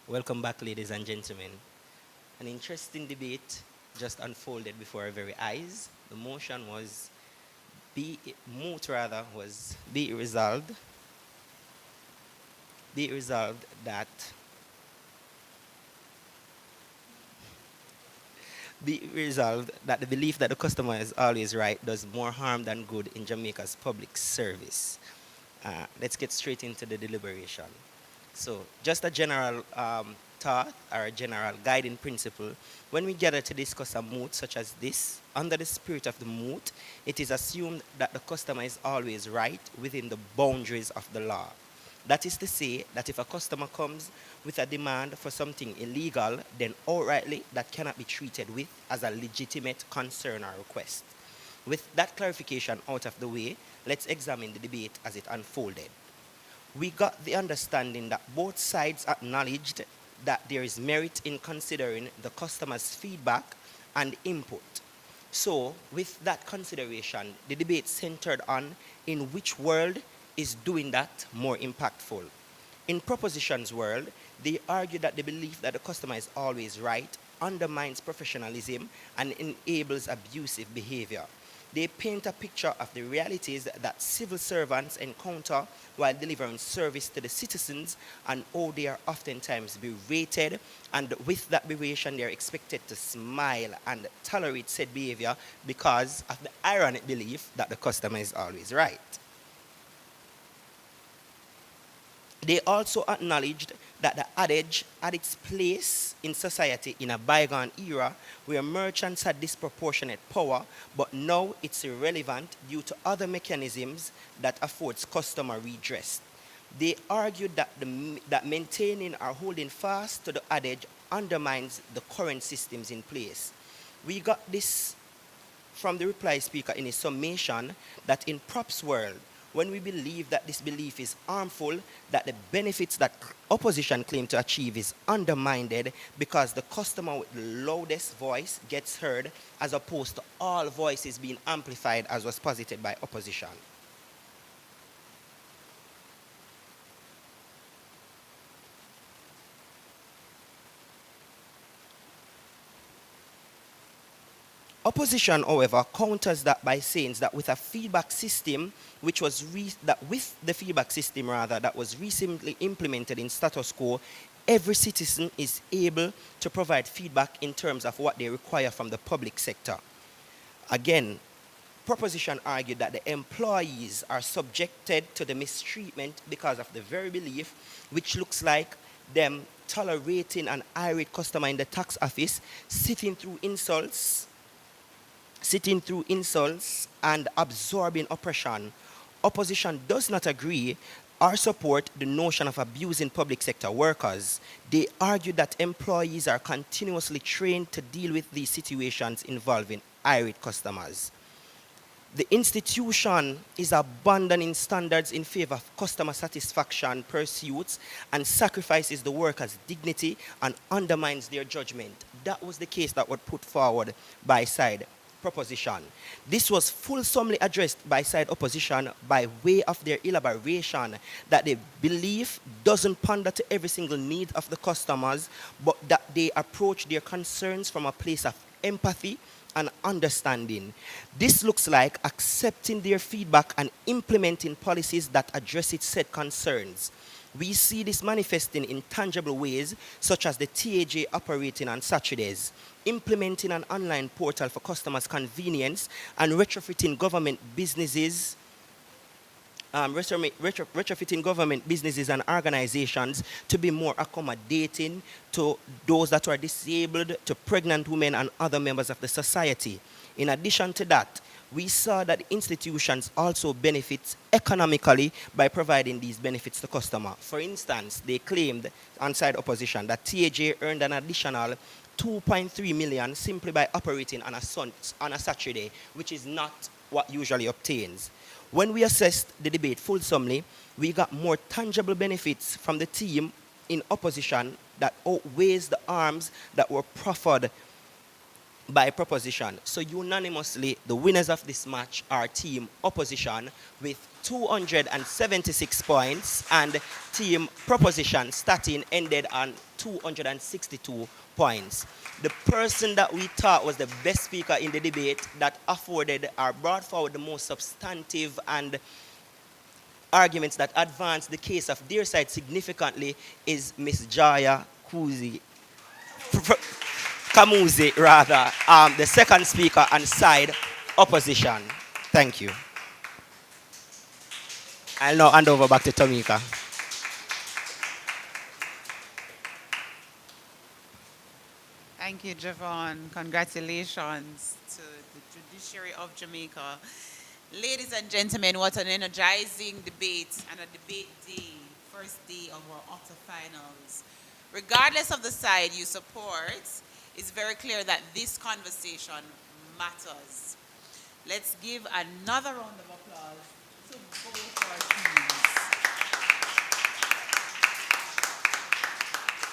Welcome back, ladies and gentlemen. An interesting debate just unfolded before our very eyes. The motion was MOOT rather was be it resolved that the belief that the customer is always right does more harm than good in Jamaica's public service. Let's get straight into the deliberation. So, just a general thought or a general guiding principle. When we gather to discuss a MOOT such as this, under the spirit of the MOOT, it is assumed that the customer is always right within the boundaries of the law. That is to say that if a customer comes with a demand for something illegal, then outrightly that cannot be treated with as a legitimate concern or request. With that clarification out of the way, let's examine the debate as it unfolded. We got the understanding that both sides acknowledged that there is merit in considering the customer's feedback and input. So, with that consideration, the debate centered on in which world is doing that more impactful. In proposition's world, they argue that the belief that the customer is always right undermines professionalism and enables abusive behavior. They paint a picture of the realities that civil servants encounter while delivering service to the citizens and how they are oftentimes berated, and with that beration they are expected to smile and tolerate said behavior because of the ironic belief that the customer is always right. They also acknowledged that the adage had its place in society in a bygone era where merchants had disproportionate power, but now it's irrelevant due to other mechanisms that affords customer redress. They argued that, that maintaining or holding fast to the adage undermines the current systems in place. We got this from the reply speaker in his summation that in props world, when we believe that this belief is harmful, that the benefits that opposition claim to achieve is undermined because the customer with the loudest voice gets heard as opposed to all voices being amplified as was posited by opposition. Opposition, however, counters that by saying that with a feedback system, that was recently implemented in status quo, every citizen is able to provide feedback in terms of what they require from the public sector. Again, proposition argued that the employees are subjected to the mistreatment because of the very belief, which looks like them tolerating an irate customer in the tax office, sitting through insults and absorbing oppression. Opposition does not agree or support the notion of abusing public sector workers. They argue that employees are continuously trained to deal with these situations involving irate customers. The institution is abandoning standards in favor of customer satisfaction pursuits and sacrifices the workers' dignity and undermines their judgment. That was the case that was put forward by side proposition. This was fulsomely addressed by side opposition by way of their elaboration that the belief doesn't pander to every single need of the customers, but that they approach their concerns from a place of empathy and understanding. This looks like accepting their feedback and implementing policies that address its said concerns. We see this manifesting in tangible ways, such as the TAJ operating on Saturdays, implementing an online portal for customers' convenience, and retrofitting government businesses and organizations to be more accommodating to those that are disabled, to pregnant women and other members of the society. In addition to that, we saw that institutions also benefit economically by providing these benefits to customers. For instance, they claimed, on side opposition, that TAJ earned an additional 2.3 million simply by operating on a Saturday, which is not what usually obtains. When we assessed the debate fulsomely, we got more tangible benefits from the team in opposition that outweighs the arms that were proffered by proposition. So unanimously, the winners of this match are Team Opposition with 276 points, and Team Proposition Statin ended on 262 points. The person that we thought was the best speaker in the debate that afforded or brought forward the most substantive and arguments that advanced the case of their side significantly is Ms. Jaya Kamuzi, rather, the second speaker on side opposition. Thank you. I'll now hand over back to Tamika. Thank you, Javon. Congratulations to the Judiciary of Jamaica. Ladies and gentlemen, what an energizing debate and a debate day, first day of our octafinals. Regardless of the side you support, it's very clear that this conversation matters. Let's give another round of applause to both our teams.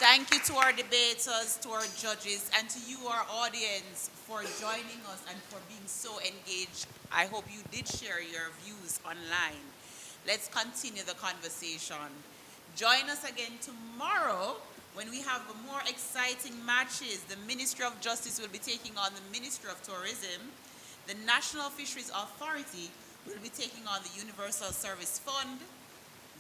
Thank you to our debaters, to our judges, and to you, our audience, for joining us and for being so engaged. I hope you did share your views online. Let's continue the conversation. Join us again tomorrow when we have more exciting matches. The Ministry of Justice will be taking on the Ministry of Tourism. The National Fisheries Authority will be taking on the Universal Service Fund.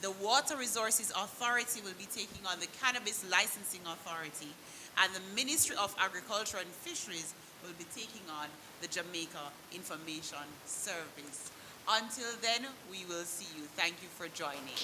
The Water Resources Authority will be taking on the Cannabis Licensing Authority. And the Ministry of Agriculture and Fisheries will be taking on the Jamaica Information Service. Until then, we will see you. Thank you for joining.